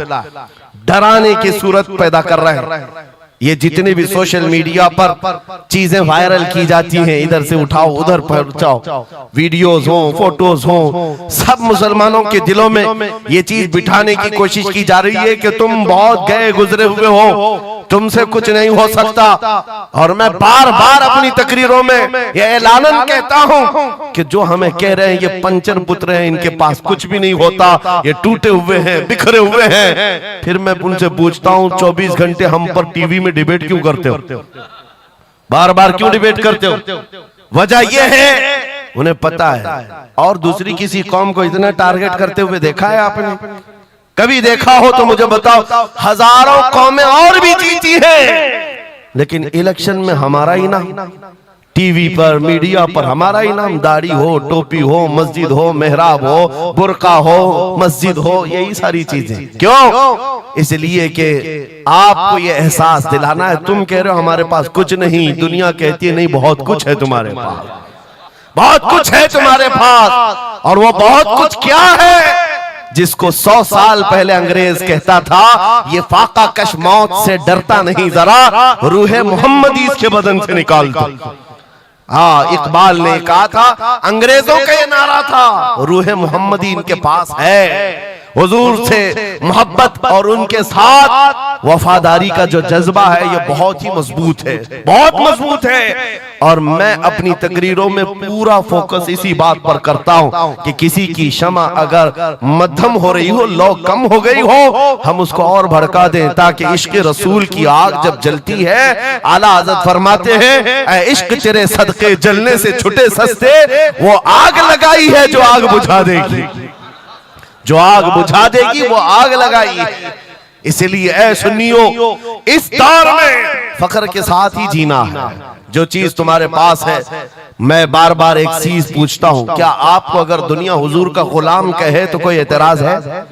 डराने की सूरत पैदा कर रहे हैं। ये जितने भी सोशल मीडिया पर चीजें वायरल की जाती हैं, इधर से उठाओ उधर पहुंचाओ, वीडियोस हो, फोटोज हो, सब मुसलमानों के दिलों में ये चीज बिठाने की कोशिश की जा रही है कि तुम बहुत गए गुजरे हुए हो, तुमसे कुछ नहीं हो सकता। और मैं बार बार अपनी तकरीरों में ये ऐलानन कहता हूं कि जो हमें कह रहे हैं ये पंचर पुत्र हैं, इनके पास कुछ भी नहीं होता, ये टूटे हुए हैं, बिखरे हुए हैं। फिर मैं उनसे पूछता हूं 24 घंटे हम पर टीवी में डिबेट क्यों करते हो, बार बार क्यों डिबेट करते हो? वजह यह है उन्हें पता है। और दूसरी किसी कौम को इतना टारगेट करते हुए देखा है आपने? कभी देखा हो तो मुझे बताओ। हजारों कौमें और भी जीती हैं, लेकिन इलेक्शन में हमारा ही नाम टीवी पर, मीडिया पर हमारा ही नाम। दाढ़ी हो, टोपी हो, मस्जिद हो, मेहराब हो, बुर्का हो, मस्जिद हो, यही सारी चीजें। क्यों? इसलिए कि आपको ये एहसास दिलाना है। तुम कह रहे हो हमारे पास कुछ नहीं, दुनिया कहती है नहीं बहुत कुछ है तुम्हारे पास, बहुत कुछ है तुम्हारे पास। और वो बहुत कुछ क्या है जिसको 100 साल पहले अंग्रेज कहता था ये फाका कश मौत से डरता नहीं, जरा रूहे मोहम्मदी इसके बदन से निकाल दो। हाँ, इकबाल ने कहा था, अंग्रेजों का ये नारा था, रूहे मोहम्मदी इनके पास है। हुजूर से मोहब्बत और उनके साथ वफादारी का जो जज्बा है ये बहुत ही मजबूत है, बहुत मजबूत है। और मैं अपनी तकरीरों में पूरा फोकस इसी बात पर करता हूं कि किसी की क्षमा अगर मध्यम हो रही हो, लौ कम हो गई हो, हम उसको और भड़का दें, ताकि इश्क रसूल की आग जब जलती है, आला हज़रत फरमाते हैं ऐ इश्क तेरे सदके जलने से छुटे सस्ते, वो आग लगाई है जो आग बुझा देगी, जो आग बुझा देगी वो आग लगाई है। इसलिए ऐ सुन्नियों, इस दौर में फख्र के साथ ही जीना है। जो चीज तुम्हारे पास है, मैं बार बार एक चीज पूछता हूं, क्या आपको अगर दुनिया हुजूर का गुलाम कहे तो कोई एतराज है?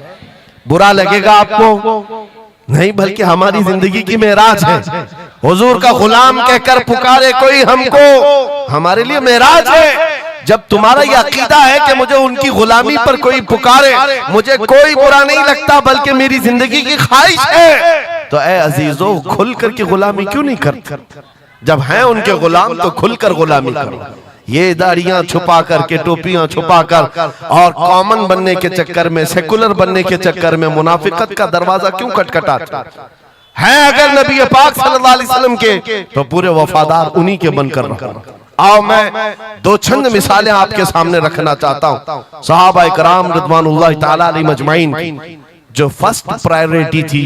बुरा लगेगा आपको? नहीं, बल्कि हमारी जिंदगी की मेराज है। हुजूर का गुलाम कहकर पुकारे कोई हमको, हमारे लिए मेराज है। जब तुम्हारा ये अकीदा है कि मुझे उनकी गुलामी पर कोई पुकारे, मुझे कोई बुरा नहीं लगता, बल्कि मेरी जिंदगी की ख्वाहिश है, तो ऐ अजीजों खुल कर के गुलामी क्यों नहीं करते? जब हैं उनके गुलाम तो खुलकर गुलामी करो। ये दाढ़ियां छुपा करके, टोपियां छुपा कर और कॉमन बनने के चक्कर में, सेकुलर बनने के चक्कर में मुनाफिकत का दरवाजा क्यों खटखटाते हैं? अगर नबी पाक सल्लल्लाहु अलैहि वसल्लम के तो पूरे वफादार उन्हीं के बनकर रहो। आओ मैं दो चंद मिसालें आपके सामने रखना चाहता हूं। सहाबा इकराम रिज़वानुल्लाह ताला अलैहिम अजमईन की जो फर्स्ट प्रायोरिटी थी,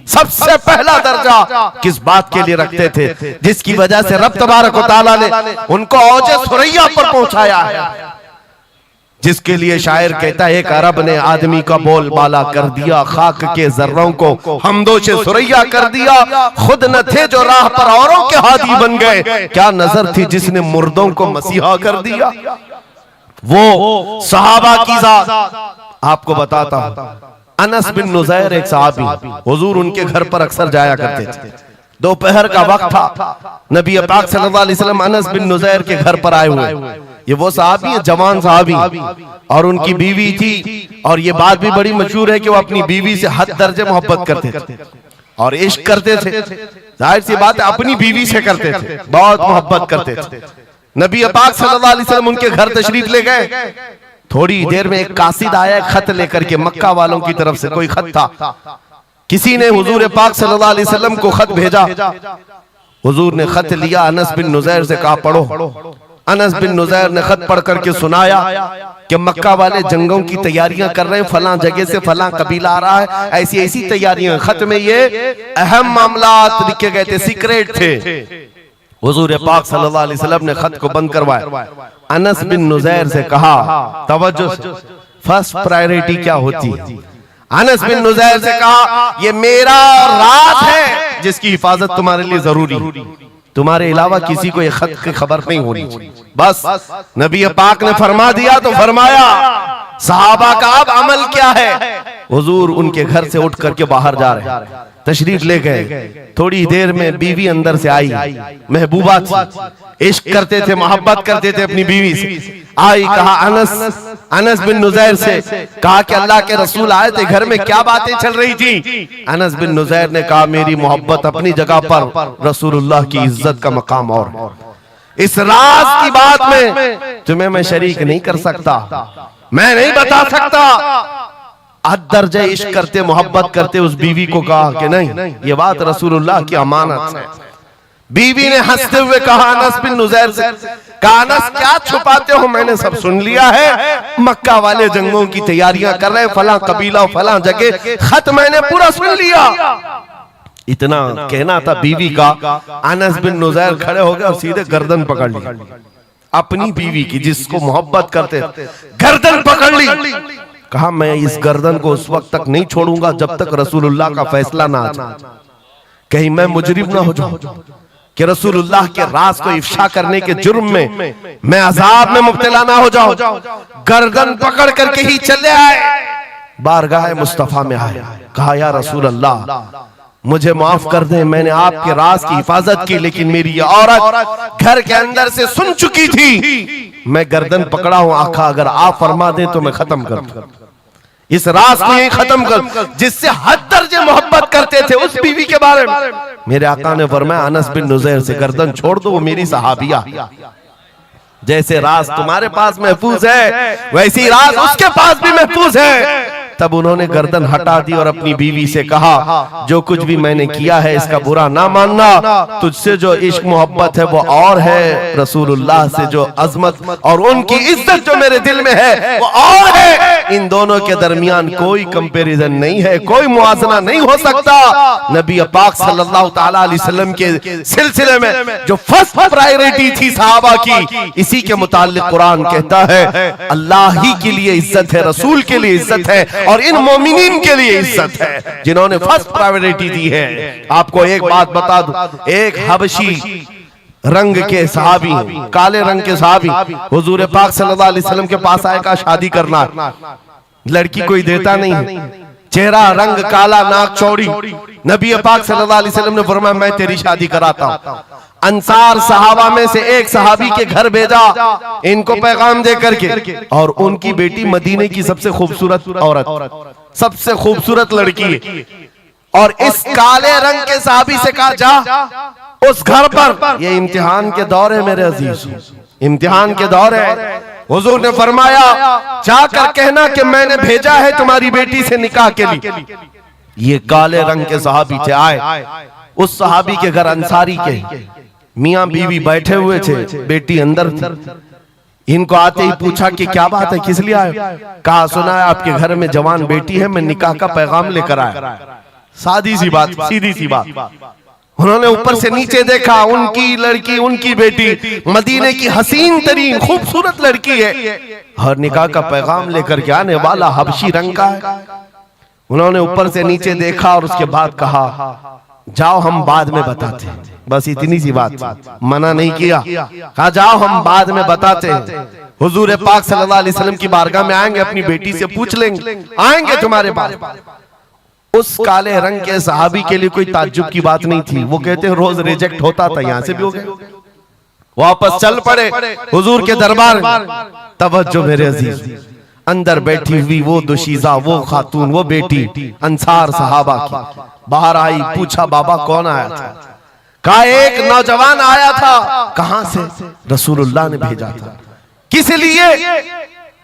सबसे पहला दर्जा किस बात के लिए रखते थे, जिसकी वजह से रब तबारक व तआला ने उनको औजे सुरैया पर पहुंचाया है, जिसके लिए शायर कहता है एक अरब ने आदमी का बोल बाला कर दिया, खाक के जर्रों को हमदोशे सुरैया कर दिया, खुद न थे जो राह पर औरों के हादी बन गए, क्या नजर थी जिसने मुर्दों को मसीहा कर दिया। वो सहाबा की जात आपको बताता हूं। अनस बिन नुज़ैर एक सहाबी, हुजूर उनके घर पर अक्सर जाया करते थे। दोपहर का वक्त था, नबी पाक सल्लल्लाहु अलैहि वसल्लम अनस बिन नुज़ैर के घर पर आए हुए। ये वो सहाबी है, जवान सहाबी, और उनकी बीवी थी, और ये बात भी बड़ी मशहूर है कि वो अपनी बीवी से हद दर्जे मोहब्बत करते थे और इश्क करते थे। जाहिर सी बात है अपनी बीवी से करते थे, बहुत मोहब्बत करते थे। नबी पाक सल्लल्लाहु अलैहि वसल्लम उनके घर तशरीफ ले गए। थोड़ी देर में एक कासिद आया खत लेकर के, मक्का वालों की तरफ से कोई खत था। किसी ने हुजूर पाक सल्लल्लाहु अलैहि वसल्लम को खत भेजा। हुजूर ने खत लिया, अनस बिन नुज़ैर से कहा पढ़ो। अनस बिन नुज़ैर ने खत पढ़ करके सुनाया कि मक्का वाले जंगों की तैयारियां कर रहे हैं, फलां जगह से फलां कबीला आ रहा है, ऐसी ऐसी तैयारियां। खत में ये अहम मामलात लिखे गए थे, सीक्रेट थे। हुजूर पाक सल्लल्लाहु अलैहि वसल्लम ने खत को बंद करवाया। अनस बिन नुज़ैर से कहा, तवज्जो, फर्स्ट प्रायोरिटी क्या होती है? अनस बिन नुज़ैर से कहा, ये मेरा राज है जिसकी हिफाजत तुम्हारे लिए जरूरी, तुम्हारे अलावा किसी को ये खत की खबर नहीं होनी चाहिए। बस नबी पाक ने फरमा दिया तो फरमाया। सहाबा का अब अमल क्या है? हुजूर उनके घर से उठ करके बाहर जा रहे, तशरीफ ले गए। थोड़ी देर में बीवी अंदर से आई, महबूबा थी, इश्क करते थे, मोहब्बत करते थे अपनी बीवी से। आई, कहा अनस बिन नुज़ैर से कहा कि अल्लाह के रसूल आए थे, घर में क्या बातें चल रही थी? अनस बिन नुज़ैर ने कहा मेरी मोहब्बत अपनी जगह पर, रसूलुल्लाह की इज्जत का मकाम और, इस राज की बात में तुम्हें मैं शरीक नहीं कर सकता, मैं नहीं बता सकता। हद दर्जे इश्क करते, मोहब्बत करते उस बीवी को कहा कि नहीं, ये बात रसूलुल्लाह की अमानत है। बीवी ने हंसते हुए कहा अनस बिन नुज़ैर से, कहा अनस क्या छुपाते हो, मैंने सब सुन लिया है, मक्का वाले जंगों की तैयारियां कर रहे, फलां कबीला फलां जगह, खत मैंने पूरा सुन लिया। इतना कहना था बीवी का, अनस बिन नुज़ैर खड़े हो गए और सीधे गर्दन पकड़ ली अपनी बीवी की, जिसको मोहब्बत करते, गर्दन पकड़ ली। कहा मैं इस गर्दन को उस वक्त तक नहीं छोड़ूंगा जब तक रसूलुल्लाह का फैसला ना आ जाए, कहीं मैं मुजरिम ना हो जाऊं कि रसूलुल्लाह के राज को इफ्शा करने के जुर्म में मैं अजाब में मुब्तला ना हो जाऊं। गर्दन पकड़ करके ही चले आए, बारगाह मुस्तफा में आए, कहा या रसूल अल्लाह मुझे माफ कर दें, मैंने आपके राज की हिफाजत की, लेकिन मेरी ये औरत घर के अंदर से सुन चुकी थी, मैं गर्दन पकड़ा हूं, आका अगर आप फरमा दें तो मैं खत्म कर दूं, इस राज को यही खत्म कर, जिससे हद दर्जे मोहब्बत करते थे उस बीवी के बारे में। मेरे आका ने फरमाया अनस बिन नुज़ैर से गर्दन छोड़ दो, वो मेरी सहाबिया, जैसे राज तुम्हारे पास महफूज है वैसी राज उसके पास भी महफूज है। तब उन्होंने गर्दन हटा दी और अपनी बीवी से कहा जो कुछ भी मैंने किया है इसका बुरा ना मानना, तुझसे जो इश्क मोहब्बत है वो और है, रसूलुल्लाह से जो अजमत और उनकी इज्जत जो मेरे दिल में है वो और है। इन दोनों के दरमियान कोई कंपैरिजन नहीं है, कोई मुआजना नहीं हो सकता। नबी पाक सल्लल्लाहु ताला अलैहि वसल्लम के सिलसिले में जो फर्स्ट प्रायोरिटी थी सहाबा की, इसी के मुताल्लिक कुरान कहता है अल्लाह ही के लिए इज्जत है, रसूल के लिए इज्जत है और इन मोमिनीन के लिए इज्जत है जिन्होंने फर्स्ट प्रायोरिटी दी है। आपको एक बात बता दूं, एक हबशी रंग के सहाबी, काले रंग के सहाबी हुजूर पाक सल्लल्लाहु अलैहि वसल्लम के पास आए, का शादी करना, लड़की कोई देता नहीं है, चेहरा रंग काला, नाक चौड़ी। नबी पाक सल्लल्लाहु अलैहि वसल्लम ने फरमाया मैं तेरी शादी कराता हूं। अंसार सहाबा में से एक सहाबी के घर भेजा इनको पैगाम दे करके, और उनकी बेटी मदीने की सबसे खूबसूरत औरत, सबसे खूबसूरत लड़की है। और इस काले रंग के सहाबी से कहा जा उस घर पर, ये इम्तिहान के दौर है मेरे अजीज, इम्तिहान के दौर है। हुजूर ने फरमाया जाकर कहना कि मैंने भेजा है तुम्हारी बेटी से निकाह के लिए। ये काले रंग के सहाबी थे, आए उस सहाबी के घर, अंसारी के मियां बीवी बैठे हुए थे, बेटी अंदर थी। इनको आते ही पूछा कि क्या बात है, किस लिए आए? कहा सुना है आपके घर में जवान बेटी है, मैं निकाह का पैगाम लेकर आया। सादी सी बात, सीधी सी बात। उन्होंने ऊपर से नीचे देखा, उनकी लड़की, उनकी बेटी मदीने की हसीन तरीन खूबसूरत लड़की है, और निकाह का पैगाम लेकर के आने वाला हबशी रंग का है। उन्होंने ऊपर से नीचे देखा और उसके बाद कहा जाओ हम बाद में बताते हैं। बस इतनी सी बात, मना नहीं किया, कहा जाओ हम बाद में बताते हैं। हुजूर पाक सल्लल्लाहु अलैहि वसल्लम की बारगाह में आएंगे, अपनी बेटी से पूछ लेंगे, आएंगे तुम्हारे पास। उस काले रंग के सहाबी के लिए कोई ताज्जुब की बात नहीं थी। वो कहते हैं रोज रिजेक्ट होता था, यहां से भी हो गए, वापस चल पड़े हुजूर के दरबार में। तवज्जो मेरे अजीज, अंदर बैठी हुई वो दुशीजा, वो खातून, वो बेटी अंसार सहाबा की बाहर आई। पूछा बाबा कौन आया था? कहा एक नौजवान आया था। कहां से? रसूलुल्लाह ने भेजा था। किस लिए?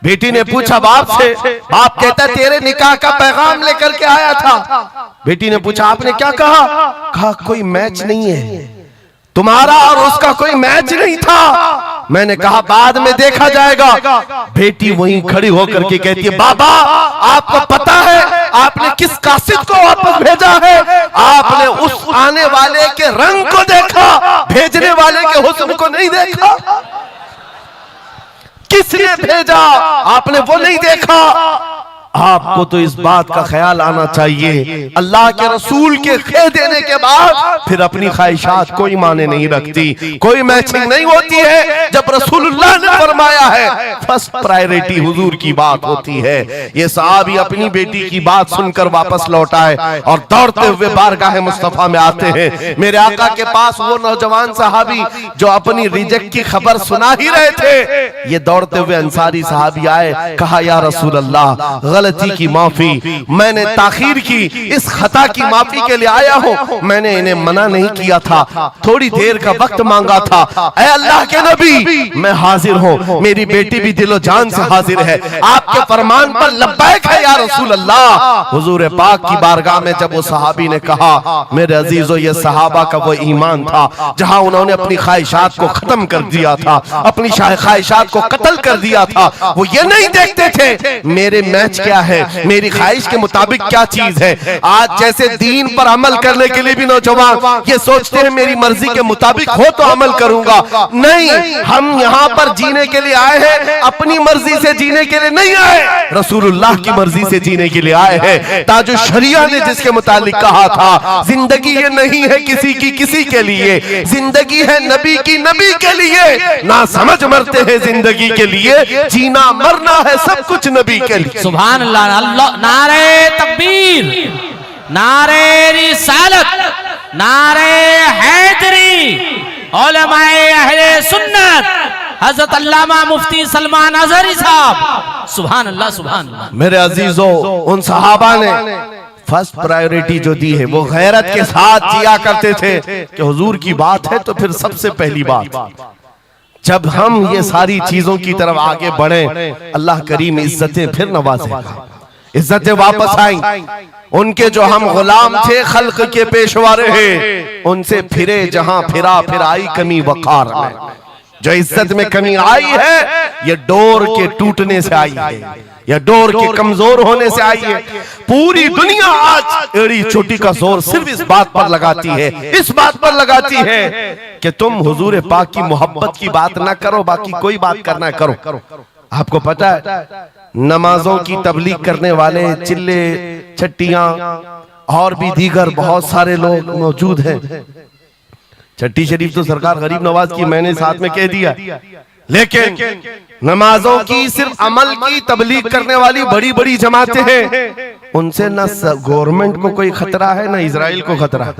बेटी ने पूछा बाप से। बाप कहता तेरे निकाह का पैगाम लेकर के आया था। बेटी ने पूछा आपने क्या कहा? कहा कोई मैच नहीं है, तुम्हारा और उसका कोई मैच नहीं था। मैंने कहा बाद में देखा जाएगा। बेटी वहीं खड़ी होकर के कहती है बाबा आपको पता है आपने किस कासिद को वापस भेजा है? आपने उस आने वाले के रंग को देखा, भेजने वाले के हुस्न को नहीं देखा। किसने भेजा आपने वो नहीं देखा। आपको तो इस बात का ख्याल आना चाहिए अल्लाह के रसूल के कह देने के बाद फिर अपनी ख्वाहिशात कोई माने नहीं रखती, कोई मैचिंग नहीं होती है। जब रसूलुल्लाह ने फरमाया है फर्स्ट प्रायोरिटी हुजूर की बात होती है। ये सहाबी अपनी बेटी की बात सुनकर वापस लौट आए और दौड़ते हुए बारगाह मुस्तफा में आते हैं। मेरे आका के पास वो नौजवान सहाबी जो अपनी रिजेक्ट की खबर सुना ही रहे थे, ये दौड़ते हुए अंसारी सहाबी आए। कहा या रसूल अल्लाह गलती की माफी, मैंने ताखीर की, इस खता की माफी के लिए आया हूं। मैंने इन्हें मना नहीं किया था, थोड़ी देर का वक्त मांगा था। ऐ अल्लाह के नबी मैं हाजिर हूं, मेरी बेटी भी दिलो जान से हाजिर है, आपके फरमान पर लब्बैक है या रसूल अल्लाह। हुजूर पाक की बारगाह में जब वो सहाबी ने कहा मेरे अजीजों ये सहाबा का वो ईमान था जहां उन्होंने अपनी ख्वाहिशात को खत्म कर दिया था, अपनी ख्वाहिशात को कत्ल कर दिया था। वो ये नहीं देखते थे मेरे मैच क्या है, मेरी ख्वाहिश के मुताबिक क्या चीज है। आज जैसे दीन पर अमल करने के लिए भी नौजवान ये सोचते हैं मेरी मर्जी के मुताबिक हो तो अमल करूंगा। नहीं, हम यहाँ पर जीने के लिए आए हैं, अपनी मर्जी से जीने के लिए नहीं आए, रसूलुल्लाह की मर्जी से जीने के लिए आए हैं। ताजो शरिया ने जिसके मुतालिक कहा था जिंदगी ये नहीं है किसी की किसी के लिए, जिंदगी है नबी की नबी के लिए। ना समझ मरते हैं जिंदगी के लिए, जीना मरना है सब कुछ नबी के लिए। सुभान अल्लाह, नारे तकबीर, नारे रिसालत, नारे हैदरी, उलमाए अहले सुन्नत, हजरत अल्लामा मुफ्ती सलमान अजहरी साहब। सुभान अल्लाह, सुभान अल्लाह। मेरे अजीजों उन सहाबा ने फर्स्ट प्रायोरिटी जो दी है वो गैरत के साथ जिया करते थे कि हुजूर की बात है तो फिर सबसे पहली बात। जब हम ये सारी चीजों की तरफ आगे बढ़े अल्लाह करीम इज्जतें फिर नवाजेगा, इज्जतें वापस आई। उनके जो हम गुलाम थे खल्क के पेशवा रहे, उनसे फिरे जहां फिरा फिर आई कमी वकार में। जो इज्जत में कमी आई है ये डोर के टूटने से आई है, या डोर के कमजोर होने से आई है। पूरी दुनिया आज एड़ी चोटी का जोर सिर्फ इस बात पर लगाती है, इस बात पर लगाती है कि तुम हुजूर पाक की मोहब्बत की बात ना करो, बाकी कोई बात करना करो। आपको पता है नमाजों की तबलीग करने वाले चिल्ले छट्टियां और भी दीगर बहुत सारे लोग मौजूद हैं। छठी शरीफ तो सरकार गरीब नवाज की मैंने साथ में कह दिया, लेकिन नमाजों की सिर्फ अमल की तबलीग करने वाली बड़ी बड़ी जमातें हैं। उनसे ना गवर्नमेंट को कोई खतरा है ना इजराइल को खतरा है।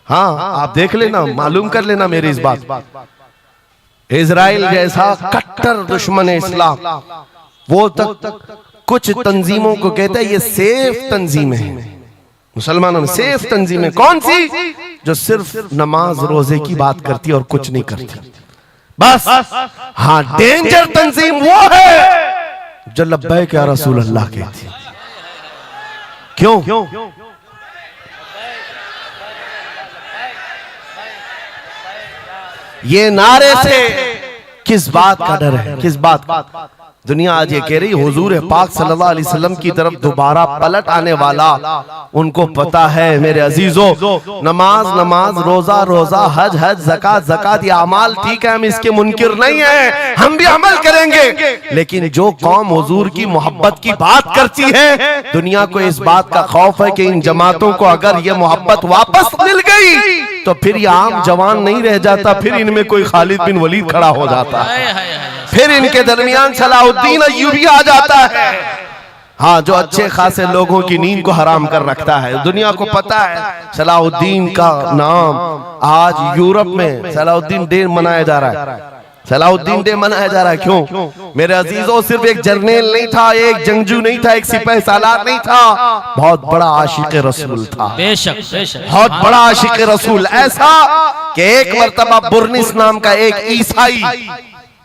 हाँ आप देख लेना, मालूम कर लेना मेरी इस बात। इजराइल जैसा कट्टर दुश्मन इस्लाम, वो तक कुछ तंजीमों को कहता है ये सेफ तंजीमें हैं, मुसलमानों में सेफ तंजीमें कौन सी? जो सिर्फ नमाज रोजे की बात करती है और कुछ नहीं करती बस। हाँ डेंजर तंजीम वो है जो लब्बैक या रसूल अल्लाह कहती है। क्यों? ये नारे से किस बात का डर है? किस बात का? दुनिया आज ये कह रही हुजूर पाक सल्लल्लाहु अलैहि वसल्लम की तरफ दोबारा पलट आने वाला, उनको पता है मेरे अजीजों, नमाज नमाज, रोजा रोजा, हज हज, ज़कात ज़कात, ये अमाल ठीक है, हम इसके मुनकिर नहीं है, हम भी अमल करेंगे। लेकिन जो कौम हुजूर की मोहब्बत की बात करती है, दुनिया को इस बात का खौफ है कि इन जमातों को अगर ये मोहब्बत वापस मिल गई तो फिर ये आम जवान नहीं रह जाता, फिर इनमें कोई खालिद बिन वलीद खड़ा हो जाता है, फिर इनके दरमियान सलाहुद्दीन अय्यूबी आ जाता है। हाँ जो अच्छे खासे लोगों की नींद को हराम कर रखता है। दुनिया को पता है सलाहुद्दीन का नाम आज यूरोप में सलाहुद्दीन डे मनाया जा रहा है। सलाहुद्दीन डे मनाया जा रहा है क्यों मेरे अजीजों? सिर्फ एक जर्नल नहीं था, एक जंगजू नहीं था, एक सिपाही सालार नहीं था, बहुत बड़ा आशिक रसूल था। बेशक बेशक, बहुत बड़ा आशिक रसूल, ऐसा कि एक मर्तबा बुर्निस नाम का एक ईसाई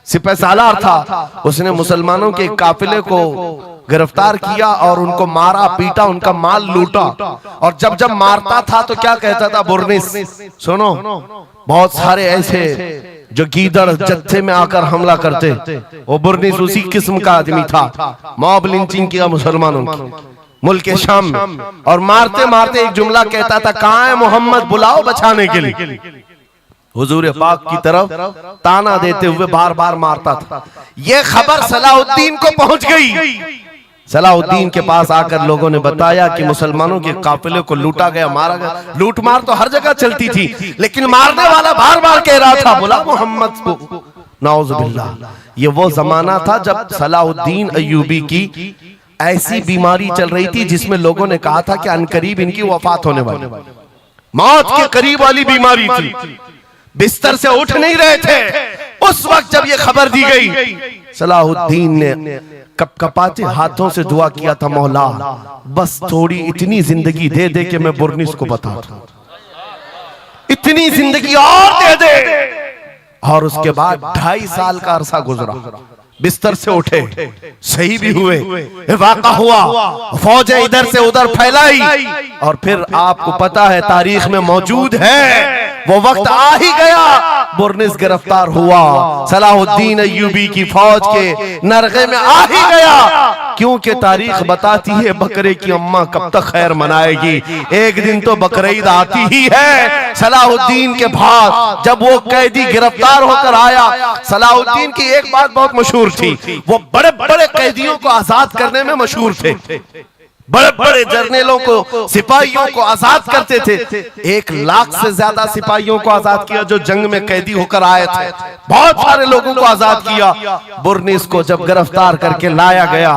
सिपाही सालार था, उसने मुसलमानों के काफिले को गिरफ्तार किया और उनको मारा पीटा, उनका माल लूटा। और जब जब मारता था तो क्या कहता था बुर्निस? सुनो, बहुत सारे ऐसे जो गीदड़ जत्थे में आकर हमला करते, वो बुर्निस उसी किस्म का आदमी था। मॉब लिंचिंग किया मुसलमानों की मुल्क शाम में, और मारते मारते एक जुमला कहता था, कहाँ है मोहम्मद, बुलाओ बचाने के लिए। हुजूर पाक की तरफ ताना देते हुए बार बार मारता था। यह खबर सलाहुद्दीन को पहुंच गई। सलाहुद्दीन के पास आकर लोगों ने बताया कि मुसलमानों के काफिले को लूटा गया, मारा गया। लूट मार तो हर जगह चलती थी, लेकिन मारने वाला बार बार कह रहा था, बुला मोहम्मद को। नाउजुबिल्लाह, ये वो जमाना था जब सलाहुद्दीन अय्यूबी की ऐसी बीमारी चल रही थी जिसमें लोगों ने कहा था कि अनकरीब इनकी वफात होने वाली, मौत के करीब वाली बीमारी थी, बिस्तर से उठ नहीं रहे थे। उस वक्त जब ये खबर दी गई, सलाहुद्दीन ने कपकपाते हाथों से दुआ किया था, मौला बस थोड़ी इतनी जिंदगी दे दे कि मैं बुर्निस को बता दूं, इतनी जिंदगी और दे दे। और उसके बाद 2.5 साल का अरसा गुजरा, बिस्तर से उठे, सही भी हुए, वाक़ा हुआ, फौजें इधर से उधर फैलाई, और फिर आपको पता है तारीख में मौजूद है वो वक्त आ ही गया, बुर्निस गिरफ्तार हुआ, सलाहुद्दीन अय्यूबी की फौज के नरगे में आ ही गया। क्योंकि तारीख बताती है बकरे की अम्मा कब तक खैर मनाएगी, एक दिन तो बकरीद आती ही है। सलाहुद्दीन के बाद जब वो कैदी गिरफ्तार होकर आया, सलाहुद्दीन की एक बात बहुत मशहूर थी, वो बड़े बड़े कैदियों को आजाद करने में मशहूर थे, बड़े बड़े जर्नलों को, सिपाहियों को आजाद करते थे। 1 लाख से ज्यादा सिपाहियों को आजाद किया जो जंग में कैदी होकर आए थे, बहुत सारे लोगों को आजाद किया। बुर्निस को जब गिरफ्तार करके लाया गया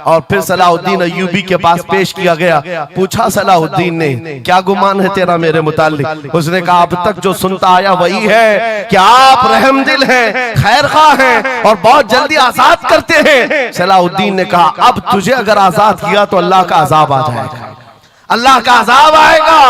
और फिर सलाहुद्दीन अय्यूबी के पास पेश किया गया, पूछा सलाहुद्दीन ने, क्या गुमान है तेरा मेरे मुताल्लिक? उसने कहा, अब तक जो सुनता आया वही है कि आप रहमदिल हैं, खैरख्वाह हैं और बहुत जल्दी आजाद करते हैं। सलाहुद्दीन ने कहा, अब तुझे अगर आजाद किया तो अल्लाह का अजाब आ जाएगा, अल्लाह का अजाब आएगा।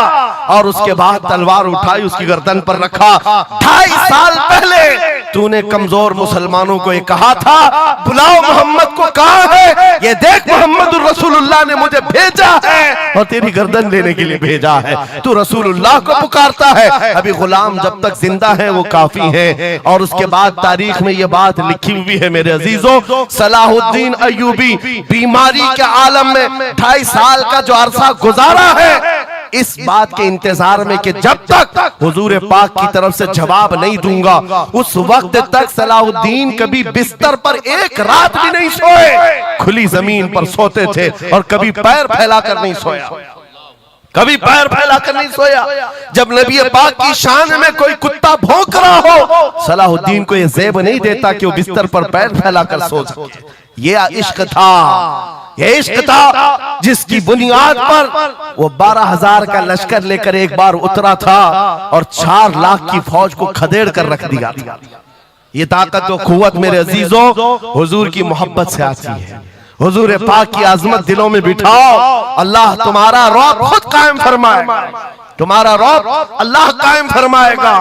और उसके बाद तलवार उठाई, उसकी गर्दन पर रखा। 2.5 साल पहले तूने कमजोर मुसलमानों को ये कहा था, बुलाओ मोहम्मद को, कहाँ है ये देख, मोहम्मद रसूलुल्लाह ने मुझे भेजा है और तेरी गर्दन लेने के लिए भेजा है। तू रसूलुल्लाह को पुकारता है, अभी गुलाम जब तक जिंदा है वो काफी है। और उसके बाद तारीख में ये बात लिखी हुई है मेरे अजीजों, सलाहुद्दीन अय्यूबी बीमारी के आलम में 2.5 साल का जो अरसा गुजारा है, इस बात के इंतजार में कि जब तक हुजूर पाक की तरफ से जवाब नहीं दूंगा, उस वक्त तक सलाहुद्दीन कभी बिस्तर पर एक रात भी नहीं सोए, खुली जमीन पर सोते थे और कभी पैर फैलाकर नहीं सोया, कभी पैर फैलाकर नहीं सोया। जब नबी पाक की शान में कोई कुत्ता भौंक रहा हो, सलाहुद्दीन को यह ज़ेब नहीं देता कि वो बिस्तर पर पैर फैलाकर सो सके। ये इश्क था, ये इश्क था जिसकी बुनियाद पर वो 12,000 का लश्कर लेकर एक बार उतरा था और 4 लाख की फौज को खदेड़ कर रख दिया था। ये ताकत और कुव्वत मेरे अजीजों हुजूर की मोहब्बत से आती है। हुजूर पाक की आजमत दिलों में बिठाओ, अल्लाह तुम्हारा रौब खुद कायम फरमाएगा, तुम्हारा रौब अल्लाह कायम फरमाएगा।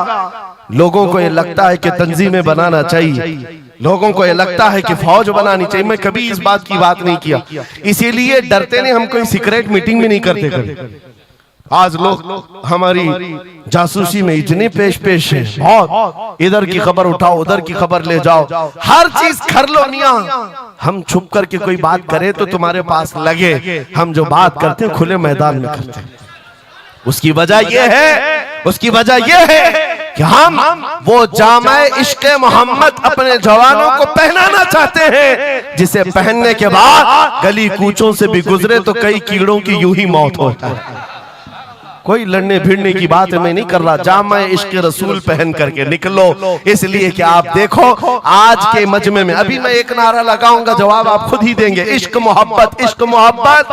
लोगों को ये लगता है कि तंजीमें बनाना चाहिए, लोगों को ये लगता है कि फौज बनानी चाहिए। मैं कभी इस बात की बात नहीं किया, इसीलिए डरते नहीं, हम कोई सीक्रेट मीटिंग भी नहीं करते। आज लोग हमारी जासूसी में इतने पेश है, बहुत इधर की खबर उठाओ, उधर की खबर ले जाओ, हर चीज कर लो मियां। हम छुप करके कोई बात करें तो तुम्हारे पास लगे हम जो बात करते हैं खुले मैदान में करते हैं। उसकी वजह यह है, उसकी वजह यह है कि हम वो जामे इश्क़े मोहम्मद अपने जवानों को पहनाना चाहते हैं, जिसे पहनने के बाद गली कूचों से भी गुजरे तो कई कीड़ों की यूं ही मौत होता है। कोई लड़ने भिड़ने की बात मैं नहीं कर रहा, जामे इश्क़े रसूल पहन करके निकलो। इसलिए कि आप देखो आज के मजमे में, अभी मैं एक नारा लगाऊंगा, जवाब आप खुद ही देंगे, इश्क मोहब्बत, इश्क मोहब्बत।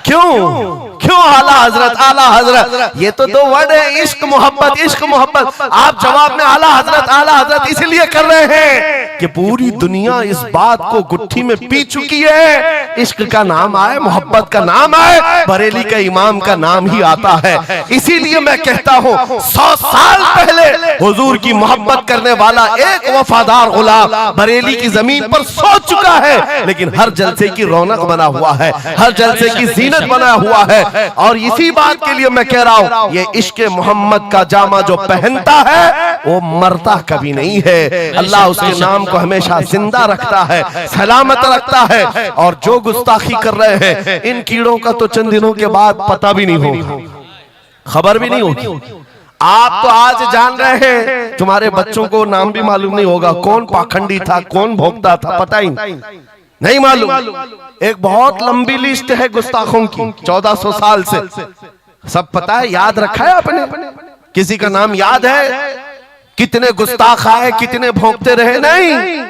क्यों आला हजरत, आला हजरत, ये तो 2 वर्ड है, इश्क मोहब्बत, इश्क मोहब्बत। आप जवाब में आला हजरत, आला हजरत इसलिए कर रहे हैं कि पूरी दुनिया इस बात को गुट्ठी में पी चुकी है। इश्क का नाम आए, मोहब्बत का नाम आए, बरेली का इमाम का नाम ही आता है। इसीलिए मैं कहता हूँ 100 साल पहले हुजूर की मोहब्बत करने वाला एक वफादार गुलाम बरेली की जमीन पर सो चुका है, लेकिन हर जलसे की रौनक बना हुआ है, हर जलसे की जीनत बना हुआ है। और इसी बात के लिए मैं कह रहा हूं, ये इश्क़े मोहम्मद का जामा जो पहनता है वो मरता कभी नहीं है। अल्लाह उसके नाम को हमेशा जिंदा रखता है, सलामत रखता है। और जो गुस्ताखी कर रहे हैं, इन कीड़ों का तो चंद दिनों के बाद पता भी नहीं होगा, खबर भी नहीं होगी। आप तो आज जान रहे हैं, तुम्हारे बच्चों को नाम भी मालूम नहीं होगा, कौन पाखंडी था, कौन भोगता था, पता ही नहीं मालूम। एक बहुत लंबी लिस्ट है गुस्ताखों की, 1400 साल से, सब पता है, याद रखा है आपने? किसी का नाम याद है? कितने गुस्ताख आए, कितने भोंकते रहे? नहीं,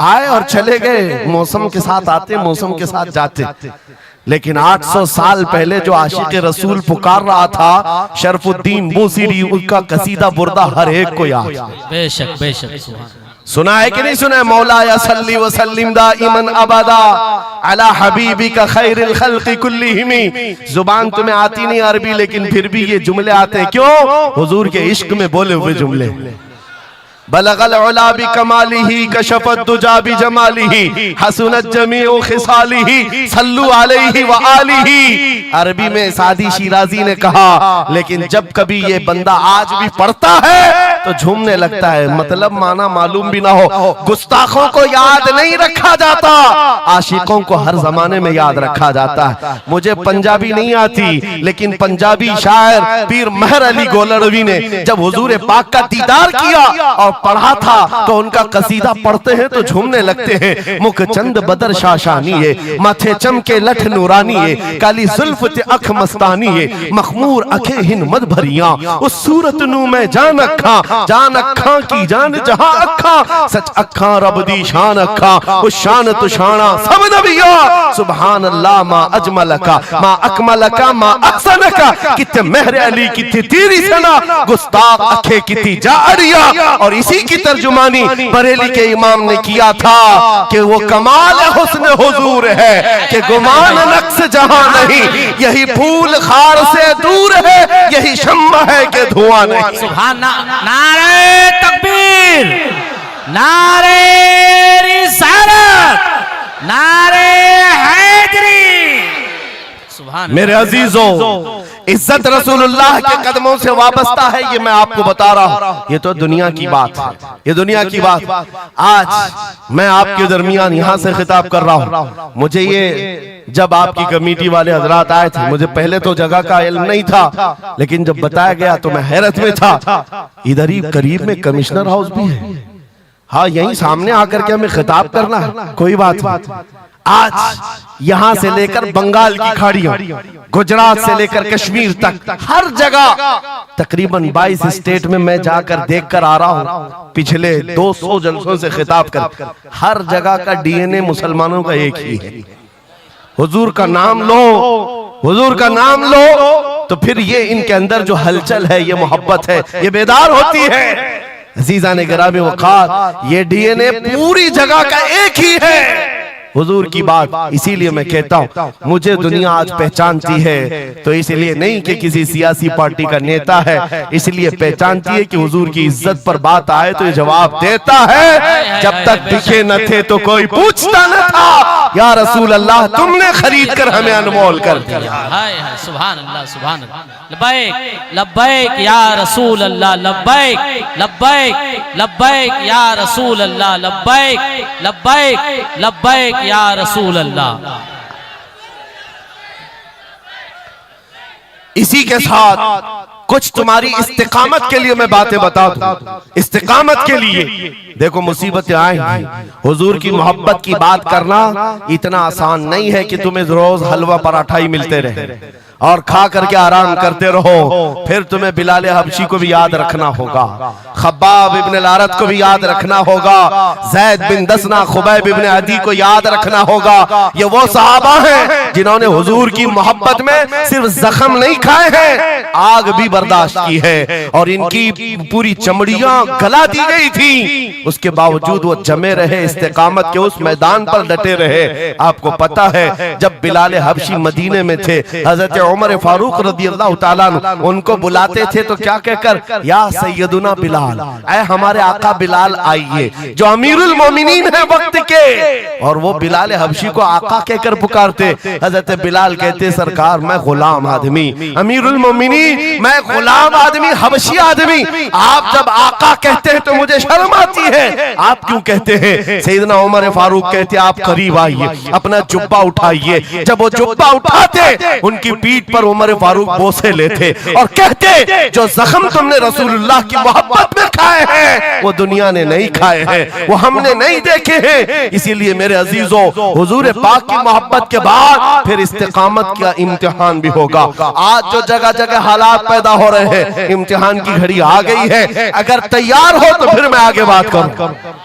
आए और चले गए, मौसम के साथ आते, मौसम के साथ जाते। लेकिन 800 साल पहले जो आशिक रसूल पुकार रहा था, शरफुद्दीन बूसीरी, उसका कसीदा बुर्दा हर एक को याद। बेशक बेशक, सुना है कि नहीं सुना है? मौला या सल्ली व सल्लिम दाइमन अबदा अला हबीबिका खैरिल खल्क़ि कुल्लिहिम। जुबान तुम्हें आती नहीं अरबी, लेकिन फिर भी ये जुमले आते हैं। क्यों? हुजूर के इश्क में बोले हुए जुमले। बलगल उला बि कमालिही कशफत दुजा बि जमालिही हसनत जमीउ खिसालिही सल्लु अलैहि व आलिही। अरबी में सादी शिराजी ने कहा, लेकिन जब कभी ये बंदा आज भी पढ़ता है तो झूमने लगता है, मतलब माना मालूम भी ना हो। गुस्ताखों को याद नहीं रखा जाता, आशिकों को हर जमाने में याद रखा जाता है। मुझे पंजाबी नहीं आती, लेकिन पंजाबी शायर पीर महर अली गोलड़वी ने जब हुजूर पाक का दीदार किया और पढ़ा था तो उनका कसीदा पढ़ते हैं तो झूमने लगते हैं। मुख चंद बदर शाशानी है, माथे चमके लठ नूरानी है, काली जुल्फ ते अख मस्तानी है, मखमूर अखे हिन मद भरियां, उस सूरत नू मैं जान अखा की जान जहां अखा, सच अखा रब दी शान अखा, उस शान तो शाना सब नबिया। सुभान अल्लाह मा अजमलका मा अकमलका मा अहसनका, किथे महर अली किथे तेरी सना, गुस्ताख अखे किथे जाड़िया। और इसी की तर्जुमानी बरेली के इमाम ने किया था कि वो कमाल हुस्न हुजूर है कि गुमान नक्श जहां नहीं, यही फूल खार से दूर है, यही शम्मा है कि धुआं नहीं। सुभान नारे तकबीर, नारे रिसालत, नारे हैदरी। सुभान मेरे अजीजों, इज्जत रसूलुल्लाह के कदमों से वाबस्ता है, ये मैं आपको बता रहा हूँ। ये तो दुनिया की बात है, ये दुनिया की बात। आज मैं आपके दरमियान यहाँ से खिताब कर रहा हूँ। मुझे ये जब आपकी कमेटी वाले हजरात आए थे, मुझे पहले तो जगह का इल्म नहीं था, लेकिन जब बताया गया तो मैं हैरत में था। इधर ही करीब में कमिश्नर हाउस भी है, हाँ, यहीं सामने आकर के हमें खिताब करना है, कोई बात नहीं। आज यहां से लेकर बंगाल की खाड़ियों, गुजरात से लेकर कश्मीर तक हर जगह तकरीबन 22 स्टेट में मैं जाकर देखकर आ रहा हूं। पिछले 200 जलसों से खिताब कर, हर जगह का डीएनए मुसलमानों का एक ही है। हुजूर का नाम लो, हुजूर का नाम लो, तो फिर ये इनके अंदर जो हलचल है, ये मोहब्बत है, ये बेदार होती है। अजीजा ने गिरामी वक़ार, ये डीएनए पूरी जगह का एक ही है, हुजूर की बात। इसीलिए मैं कहता हूं, मुझे दुनिया आज पहचानती है तो इसलिए नहीं कि किसी सियासी पार्टी का नेता है, इसलिए पहचानती है कि हुजूर की इज्जत पर बात आए तो ये जवाब देता है। जब तक दिखे न थे तो कोई पूछता न था, या रसूल अल्लाह तुमने खरीद कर हमें अनमोल कर दिया। हाय हाय, सुभान अल्लाह, सुभान अल्लाह। लब्बैक लब्बैक या रसूल अल्लाह, लब्बैक लब्बैक लब्बैक या रसूल अल्लाह, लब्बैक लब्बैक लब्बैक या रसूल अल्लाह। इसी के साथ कुछ तुम्हारी इस्तिकामत के लिए मैं बातें बता दूं। इस्तिकामत के लिए देखो, मुसीबतें आएंगी, हुजूर की मोहब्बत की बात करना इतना आसान नहीं है कि तुम्हें रोज हलवा पराठा ही मिलते रहे और खा करके आराम करते रहो। फिर तुम्हें बिलाल हबशी को भी याद रखना होगा, खब्बाब इब्न अल-अरत को भी याद रखना होगा, ज़ैद बिन दसना, खुबैब इब्न अदी को याद रखना होगा। ये वो सहाबा हैं जिन्होंने हुजूर की मोहब्बत में सिर्फ जख्म नहीं खाए हैं, आग भी बर्दाश्त की है और इनकी पूरी चमड़ियां गला दी गई थी। उसके बावजूद वो जमे रहे, इस्तिकामत के उस मैदान पर डटे रहे। आपको पता है, जब बिलाल हबशी मदीने में थे, हजरत उमर फारूक रज़ी अल्लाह ताला अन्हु उनको बुलाते थे तो क्या कहकर, या सैयदुना बिलाल, ऐ हमारे आका बिलाल आइए, जो अमीरुल मोमिनीन है वक्त के। और वो बिलाल हबशी को आका कहकर पुकारते। हजरत बिलाल कहते, सरकार मैं गुलाम आदमी, अमीरुल मोमिनीन मैं गुलाम आदमी, हबशी आदमी, आप जब आका कहते हैं तो मुझे शर्म आती है, आप क्यों कहते हैं? सैयदना उमर फारूक कहते, आप करीब आइए, अपना जुब्बा उठाइए। जब वो जुब्बा उठाते, उनकी पीठ पर उमर फारूक बोसे लेते और कहते, जो जख्म तुमने रसूलुल्लाह की मोहब्बत में खाए हैं वो दुनिया ने नहीं खाए हैं, वो हमने नहीं देखे हैं। इसीलिए मेरे अजीजों, हुजूर पाक की मोहब्बत के बाद फिर इस्तिकामत का इम्तिहान भी होगा। आज जो जगह जगह हालात पैदा हो रहे हैं, इम्तिहान की घड़ी आ गई है। अगर तैयार हो तो फिर मैं आगे बात करूं।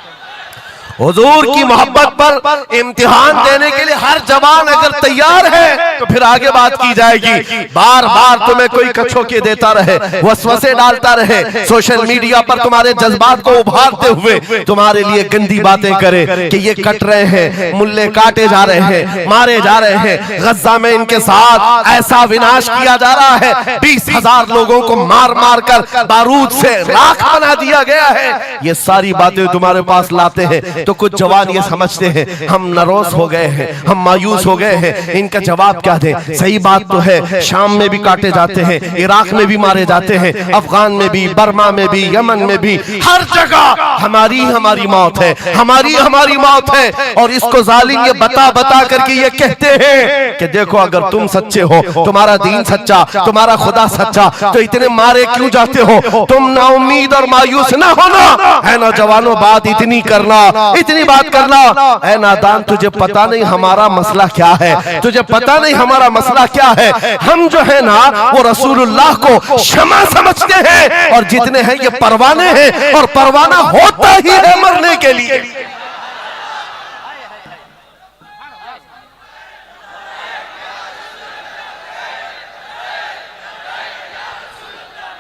हुजूर की मोहब्बत पर इम्तिहान देने के लिए हर जवान अगर तैयार है तो फिर आगे बात की जाएगी। बार बार तुम्हें कोई कछोके देता रहे, वसवसे डालता रहे, सोशल मीडिया पर तुम्हारे जज्बात को उभारते हुए तुम्हारे लिए गंदी बातें करे कि ये कट रहे हैं, मुल्ले काटे जा रहे हैं, मारे जा रहे हैं, गज्जा में इनके साथ ऐसा विनाश किया जा रहा है, 20,000 लोगों को मार मार कर बारूद से राख बना दिया गया है। ये सारी बातें तुम्हारे पास लाते हैं तो कुछ जवान ये समझते हैं हम नरोस हो गए हैं, हम मायूस हो गए हैं, इनका जवाब क्या दें। सही बात तो है, शाम में भी काटे जाते हैं, इराक में भी मारे जाते हैं, अफगान में भी, बर्मा में भी, यमन में भी, हर जगह हमारी हमारी मौत है, हमारी हमारी मौत है। और इसको जालिम ये बता बता करके ये कहते हैं कि देखो, अगर तुम सच्चे हो, तुम्हारा दीन सच्चा, तुम्हारा खुदा सच्चा, तो इतने मारे क्यों जाते हो? तुम ना उम्मीद और मायूस ना होना है नौजवानों, बात इतनी करना, इतनी बात करना। ऐ नादान, तुझे पता नहीं हमारा मसला क्या है, तुझे पता नहीं हमारा मसला क्या है। हम जो है ना वो रसूलुल्लाह को शमा समझते हैं और जितने हैं ये परवाने हैं, और परवाना होता ही है मरने के लिए।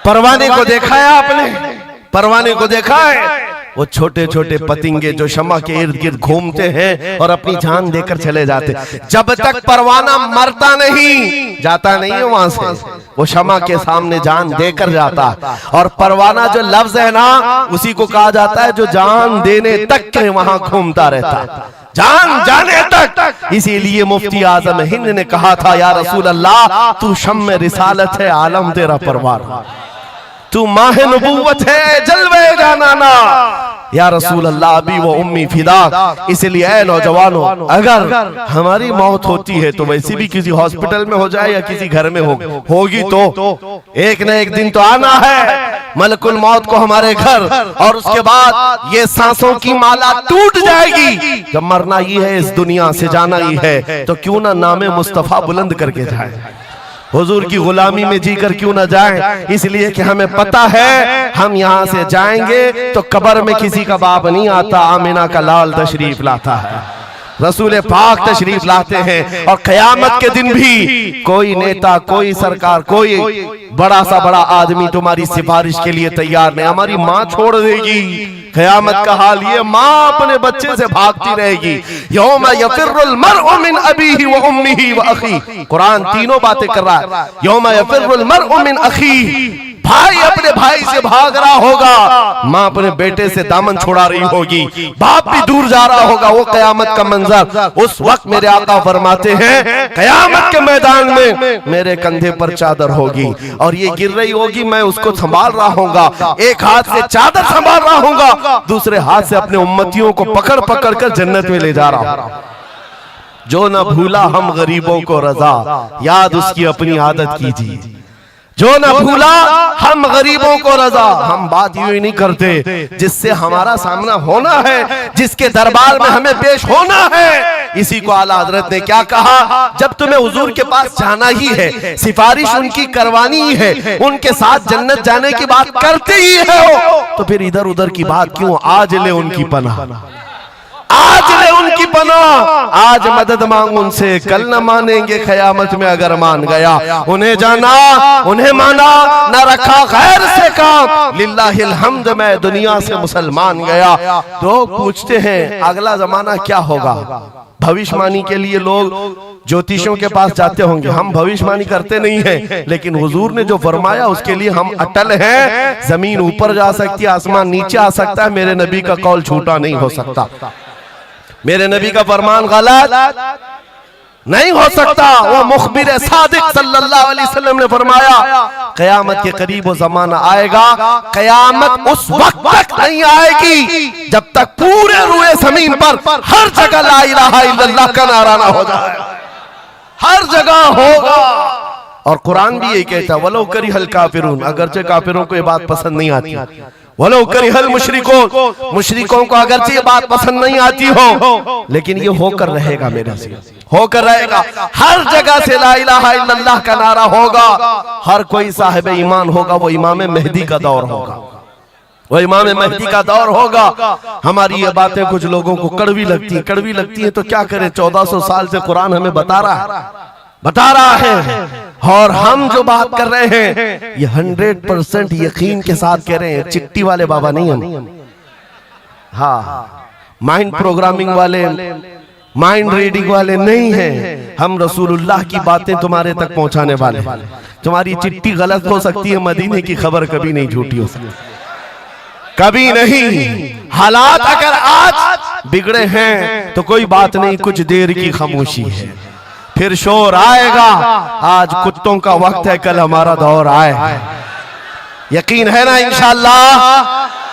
परवाने को देखा है आपने? परवाने को देखा है? वो छोटे छोटे पतिंगे जो शमा के इर्द गिर्द घूमते हैं और अपनी जान देकर चले जाते। जब तक परवाना मरता नहीं, जाता नहीं है वहां से, वो शमा के सामने जान देकर जाता। और परवाना जो लफ्ज है ना, उसी को कहा जाता है जो जान देने तक के वहां घूमता रहता, जान जाने तक। इसीलिए मुफ्ती आजम हिंद ने कहा था, या रसूल अल्लाह, तू शम्म रिसालत है, आलम तेरा परवान, तू माह नबूवत है, जलवे जानाना। या रसूल अल्लाह अभी वो उम्मी फिदा। इसलिए ऐ नौजवानों, अगर हमारी मौत होती है तो वैसे भी किसी हॉस्पिटल में हो जाए या किसी घर में होगी तो एक न एक दिन तो आना है मलकुल मौत को हमारे घर, और उसके बाद ये सांसों की माला टूट जाएगी। जब मरना ही है, इस दुनिया से जाना ही है, तो क्यों ना नामे मुस्तफा बुलंद करके जाए, हुजूर की गुलामी में जीकर क्यों ना जाएं। इसलिए कि हमें पता है हम यहाँ से जाएंगे तो कब्र में किसी का बाप नहीं आता, आमिना का लाल तशरीफ लाता है, रसूल पाक तशरीफ लाते हैं। और क़यामत के दिन भी कोई नेता, कोई सरकार, कोई बड़ा सा बड़ा आदमी तुम्हारी सिफारिश के लिए तैयार नहीं। हमारी माँ छोड़ देगी, क़यामत का हाल ये, माँ अपने बच्चे से भागती रहेगी। यौम यफिर्रुल मर्उ मिन अबीही व उम्मिही व अखी, कुरान तीनों बातें कर रहा है। यौम यफिर्रुल मर्उ मिन अखी, भाई अपने भाई से भाग रहा होगा, माँ अपने बेटे से दामन छुड़ा रही होगी, बाप भी दूर जा रहा होगा। वो क़यामत का मंजर, उस वक्त मेरे आका फरमाते हैं क़यामत के मैदान में मेरे कंधे पर चादर होगी और ये गिर रही होगी, मैं उसको संभाल रहा हूँ, एक हाथ से चादर संभाल रहा हूँ, दूसरे हाथ से अपने उम्मतियों को पकड़ पकड़ कर जन्नत में ले जा रहा हूँ। जो न भूला हम गरीबों को रजा, याद उसकी अपनी आदत कीजिए। जो न भूला हम गरीबों को रजा, हम बात यूं ही नहीं करते, जिससे हमारा सामना होना है, जिसके दरबार में हमें पेश होना है। इसी को आला हजरत ने क्या कहा, जब तुम्हें हुजूर के पास जाना ही है, सिफारिश उनकी करवानी ही है, उनके साथ जन्नत जाने की बात करते ही हो, तो फिर इधर उधर की बात क्यों, आज ले उनकी पनाह, आज ले उनकी पनाह, आज मदद मांग उनसे, कल न मानेंगे क़यामत में अगर मान गया। उन्हें जाना, उन्हें माना, न रखा गैर से काम, लिल्लाहिल हम्द, मैं दुनिया से मुसलमान गया। तो पूछते हैं अगला जमाना क्या होगा। भविष्यवाणी के लिए लोग ज्योतिषियों के पास जाते होंगे, हम भविष्यवाणी करते नहीं हैं, लेकिन हुजूर ने जो फरमाया उसके लिए हम अटल हैं। जमीन ऊपर जा सकती है, आसमान नीचे आ सकता है, मेरे नबी का कौल झूठा नहीं हो सकता, मेरे नबी का फरमान गलत नहीं हो सकता। वो मुखबिर सादिक सल्लल्लाहु अलैहि वसल्लम ने फरमाया क़यामत के करीब वो जमाना आएगा, क़यामत उस वक्त तक नहीं आएगी जब तक पूरे रुए जमीन पर हर जगह ला इलाहा इल्लल्लाह का नारा ना हो जाए, हर जगह होगा। और कुरान भी यही कहता है, वलो करिहल काफिरून, अगरचे काफिरों को ये बात पसंद नहीं आती, वलो करिहल मुशरिकून, मुशरिकों को अगरचे ये बात पसंद नहीं आती हो, लेकिन ये होकर रहेगा, मेरे से होकर रहेगा। हर जगह से ला इलाहा इल्लल्लाह का नारा होगा, हर कोई साहिब ईमान होगा, वो इमाम मेहदी का दौर होगा, वो इमाम मेहदी का दौर होगा। हमारी ये बातें कुछ लोगों को कड़वी लगती है, तो क्या करें, 1400 साल से कुरान हमें बता रहा है। और हम जो बात कर रहे हैं ये 100% यकीन के साथ कह रहे हैं, चिट्ठी वाले बाबा नहीं हम, हाँ माइंड प्रोग्रामिंग वाले, माइंड रीडिंग वाले नहीं हैं। हम रसूलुल्लाह की बातें तुम्हारे तक पहुंचाने वाले। तुम्हारी चिट्ठी गलत हो सकती है, मदीने की खबर कभी नहीं झूठी हो सकती, कभी नहीं। हालात अगर आज बिगड़े हैं तो कोई बात नहीं, कुछ देर की खामोशी है, फिर शोर आएगा। आज कुत्तों का वक्त है, कल हमारा दौर आए। यकीन है ना इंशाअल्लाह,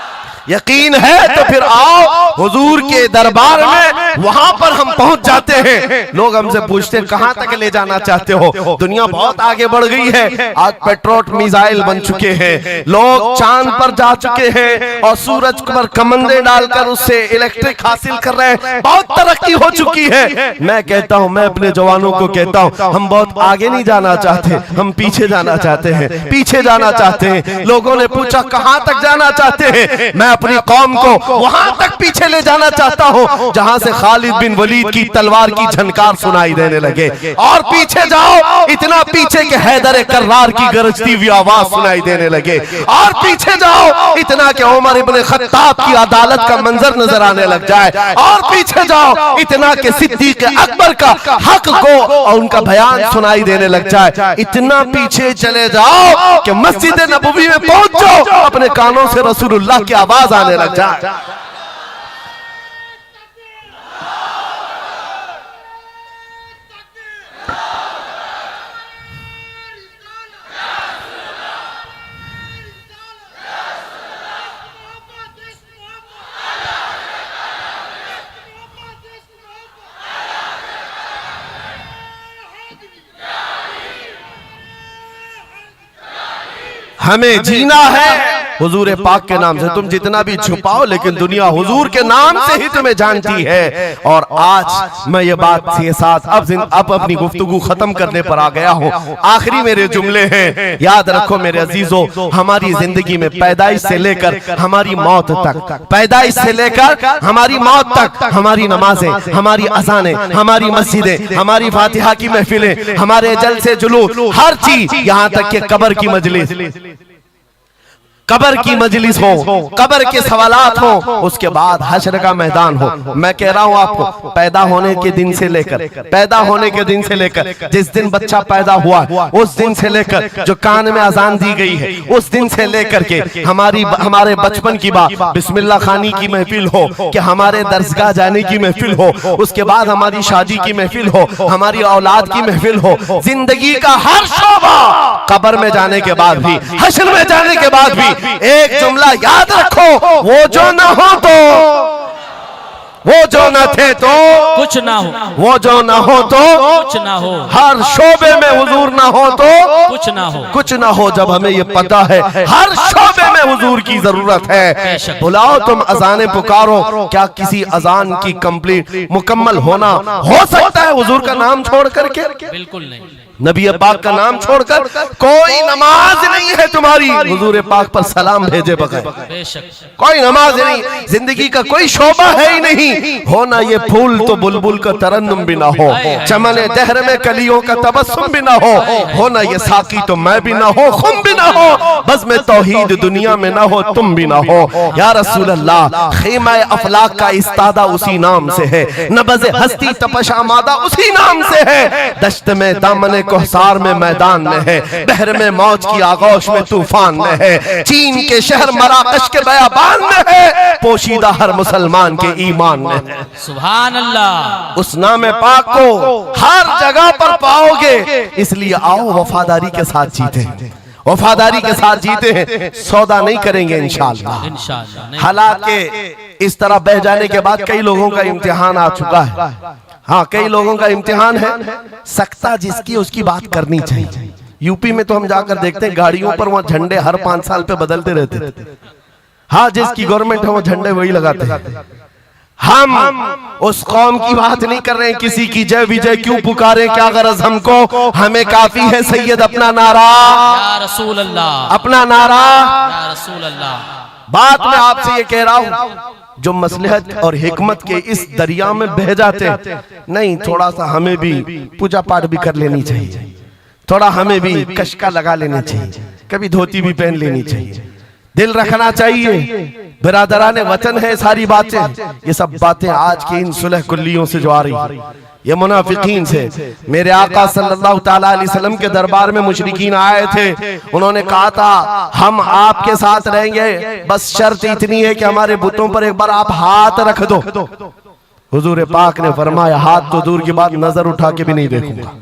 यकीन है तो फिर आओ हुजूर के दरबार में, वहां पर हम पहुंच जाते हैं। लोग हमसे पूछते हैं कहां तक ले जाना चाहते हो, दुनिया बहुत आगे बढ़ गई है, आज पेट्रोल मिसाइल बन चुके हैं, लोग चांद पर जा चुके हैं और सूरज पर कमंदे डालकर उससे इलेक्ट्रिक हासिल कर रहे हैं, बहुत तरक्की हो चुकी है। मैं कहता हूं, मैं अपने जवानों को कहता हूं, हम बहुत आगे नहीं जाना चाहते, हम पीछे जाना चाहते हैं, पीछे जाना चाहते हैं। लोगों ने पूछा कहां तक जाना चाहते हैं, मैं अपनी कौम को वहां तक पीछे ले जाना चाहता हूं जहां से खालिद बिन वलीद की तलवार की झनकार सुनाई देने लगे। और पीछे जाओ, इतना पीछे के हैदर कर्रार की गरजती हुई आवाज सुनाई देने लगे। और पीछे जाओ, इतना कि उमर इब्ने खत्ताब की अदालत का मंजर नजर आने लग जाए। और पीछे जाओ, इतना कि सिद्दीक अकबर का हक को और उनका बयान सुनाई देने लग जाए। इतना पीछे चले जाओ कि मस्जिद नबवी में पहुंच जाओ, अपने कानों से रसूलुल्लाह की आवाज आने लग जाए। हमें जीना है हुजूर पाक के नाम से। तुम जितना भी छुपाओ लेकिन दुनिया हुजूर के नाम से ही तुम्हें जानती है। और आज मैं ये बात के साथ अब अपनी गुफ्तगू खत्म करने पर आ गया हूँ। आखिरी मेरे जुमले हैं, याद रखो मेरे अजीजों, हमारी जिंदगी में पैदाइश से लेकर हमारी मौत तक, पैदाइश से लेकर हमारी मौत तक, हमारी नमाजें, हमारी अज़ानें, हमारी मस्जिदें, हमारी फातिहा की महफिलें, हमारे जलसे जुलूस, हर चीज, यहाँ तक कि कब्र की मजलिस, कब्र की मजलिस हो, कब्र के सवालात हो, उसके बाद हश्र का मैदान हो। मैं कह रहा हूं आपको, पैदा होने के दिन से लेकर, पैदा होने के दिन से लेकर, जिस दिन बच्चा पैदा हुआ उस दिन से लेकर, जो कान में अजान दी गई है उस दिन से लेकर के हमारे बचपन की बात, बिस्मिल्लाह खानी की महफिल हो, कि हमारे दरसगाह जाने की महफिल हो, उसके बाद हमारी शादी की महफिल हो, हमारी औलाद की महफिल हो, जिंदगी का हर शोबा, कब्र में जाने के बाद भी, हश्र में जाने के बाद भी एक जुमला याद रखो, वो जो न हो तो, वो जो न थे तो कुछ ना हो, वो जो न हो तो कुछ ना हो, हर शोबे में हुजूर ना हो तो कुछ ना हो, कुछ ना हो। जब हमें ये पता है हर शोबे में हुजूर की जरूरत है, बुलाओ तुम अजाने पुकारो, क्या किसी अजान की कंप्लीट मुकम्मल होना हो सकता है हुजूर का नाम छोड़ करके? बिल्कुल नहीं। नबी पाक का नाम छोड़कर कोई नमाज नहीं है तुम्हारी हुजूर पाक पर सलाम भेजे बगैर, कोई नमाज नहीं, जिंदगी का कोई शोबा है ही नहीं। हो ना ये फूल तो बुलबुल का तरन्नुम भी ना हो, चमने दहर में कलियों का तबस्सुम भी ना हो ना ये साकी तो मैं भी ना हो, खुम भी ना हो, बस में तौहीद दुनिया में ना हो, तुम भी ना हो। या रसूल अल्लाह, खीमा अफलाक का इस्तादा उसी नाम से है, नबज़ हस्ती तपश आमादा उसी नाम से है, दश्त में दामन कोहसार में मैदान में है, बहर में मौज की आगोश में तूफान में है, चीन के शहर मराकश के बयाबान में है, पोशीदा हर मुसलमान के ईमान में है। सुभान अल्लाह। उस नाम पाक को हर जगह पर पाओगे, इसलिए आओ वफादारी के साथ जीते, वफादारी के साथ जीते हैं, सौदा नहीं करेंगे इंशाअल्लाह। हालांकि इस तरह बह जाने के बाद कई लोगों का इम्तिहान आ चुका है। हाँ, कई लोगों का इम्तिहान है, सकता जिसकी उसकी बात करनी चाहिए। यूपी में तो हम जाकर देखते हैं गाड़ियों पर वहां झंडे हर 5 साल पे बदलते रहते थे। हाँ, जिसकी गवर्नमेंट है वो झंडे वही लगाते हैं। हम उस कौम की बात नहीं कर रहे हैं, किसी की जय विजय क्यों पुकारे, क्या गरज हमको, हमें काफी है सैयद अपना नारा, या रसूल अल्लाह, अपना नारा, या रसूल अल्लाह। बात मैं आपसे ये कह रहा हूं, जो मसलहत और हिकमत के इस दरिया में बह जाते नहीं, थोड़ा सा हमें भी पूजा पाठ भी कर लेनी चाहिए, थोड़ा हमें भी कशका लगा लेना चाहिए, कभी धोती भी पहन लेनी चाहिए, दिल रखना चाहिए। बिरादराने वतन है सारी बातें, ये सब बातें आज की इन सुलह कुल्लियों से जो आ रही, ये मुनाफिकीन से। मेरे आका सल्लल्लाहु ताला अलैहि वसल्लम के दरबार में मुशरिकीन आए थे, उन्होंने कहा था हम आपके साथ रहेंगे, बस शर्त इतनी है कि हमारे बुतों पर एक बार आप हाथ रख दो। हुजूर पाक ने फरमाया हाथ तो दूर की बात, नजर उठा के भी नहीं देखूंगा।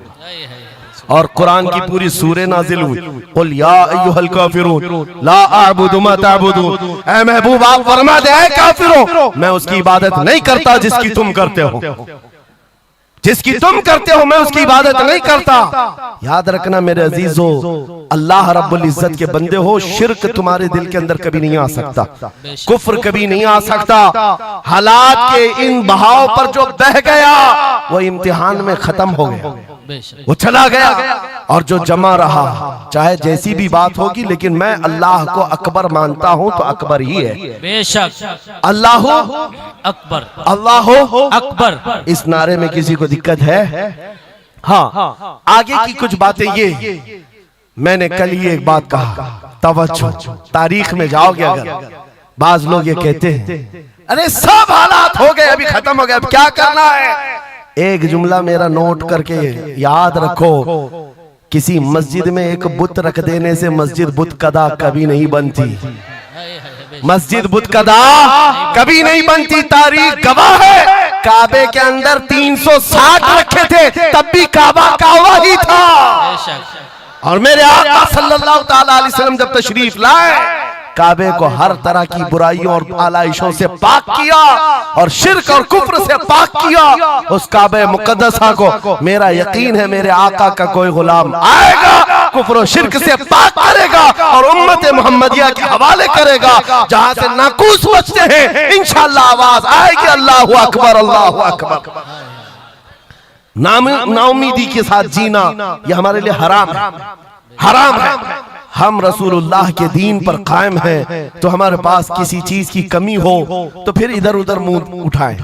और कुरान की पूरी सूरह नाजिल हुई, कुल या अय्युहल काफिरून ला अअबुदु मा तअबुदून। ऐ महबूब आप फरमा दे, ऐ काफिरों मैं उसकी इबादत नहीं करता जिसकी तुम करते हो, जिसकी तुम करते हो मैं उसकी इबादत नहीं करता। याद रखना मेरे अजीजों, अल्लाह रब्बुल इज्जत के बंदे हो, शिर्क तुम्हारे दिल के अंदर कभी नहीं आ सकता, कुफ्र कभी नहीं आ सकता। हालात के इन बहाव पर जो बह गया वो इम्तिहान में खत्म हो गया, वो चला गया। और जो जमा रहा, चाहे जैसी भी बात होगी, लेकिन मैं अल्लाह को अकबर मानता हूं तो अकबर ही है। बेशक अल्लाह अकबर, अल्लाह अकबर। इस नारे में किसी को दिक्कत है? हाँ, आगे की कुछ बातें ये, मैंने कल ही एक बात कहा, तवज्जो, तारीख में जाओगे अगर, बाज लोग ये कहते हैं अरे सब हालात हो गए, अभी खत्म हो गया, अब क्या करना है। एक जुमला मेरा नोट करके याद रखो, किसी मस्जिद में एक बुत रख देने से मस्जिद बुत कदा कभी नहीं बनती, मस्जिद बुत कदा कभी नहीं बनती। तारीख गवाह है, काबे के अंदर 360 रखे थे, तब भी काबा काबा ही था। और मेरे आका सल्लल्लाहु ताला अलैहि वसल्लम जब तशरीफ लाए, काबे को हर तरह की बुराइयों और आलाइशों से पाक किया और शिर्क और कुफ्र से पाक किया। उस काबे मुकद्दसा को मेरा यकीन है मेरे आका का कोई गुलाम आएगा कुफ्र और शिर्क से पाक करेगा और उम्मत मोहम्मदिया के हवाले करेगा। जहां से नाकूस बचते हैं इंशाअल्लाह आवाज आएगी अल्लाहु अकबर अल्लाहु अकबर। नाउमीदी के साथ जीना यह हमारे लिए हराम है, हराम है। हम रसूलुल्लाह के दीन पर कायम हैं तो हमारे पास किसी चीज की कमी हो तो फिर इधर उधर मुंह उठाएं।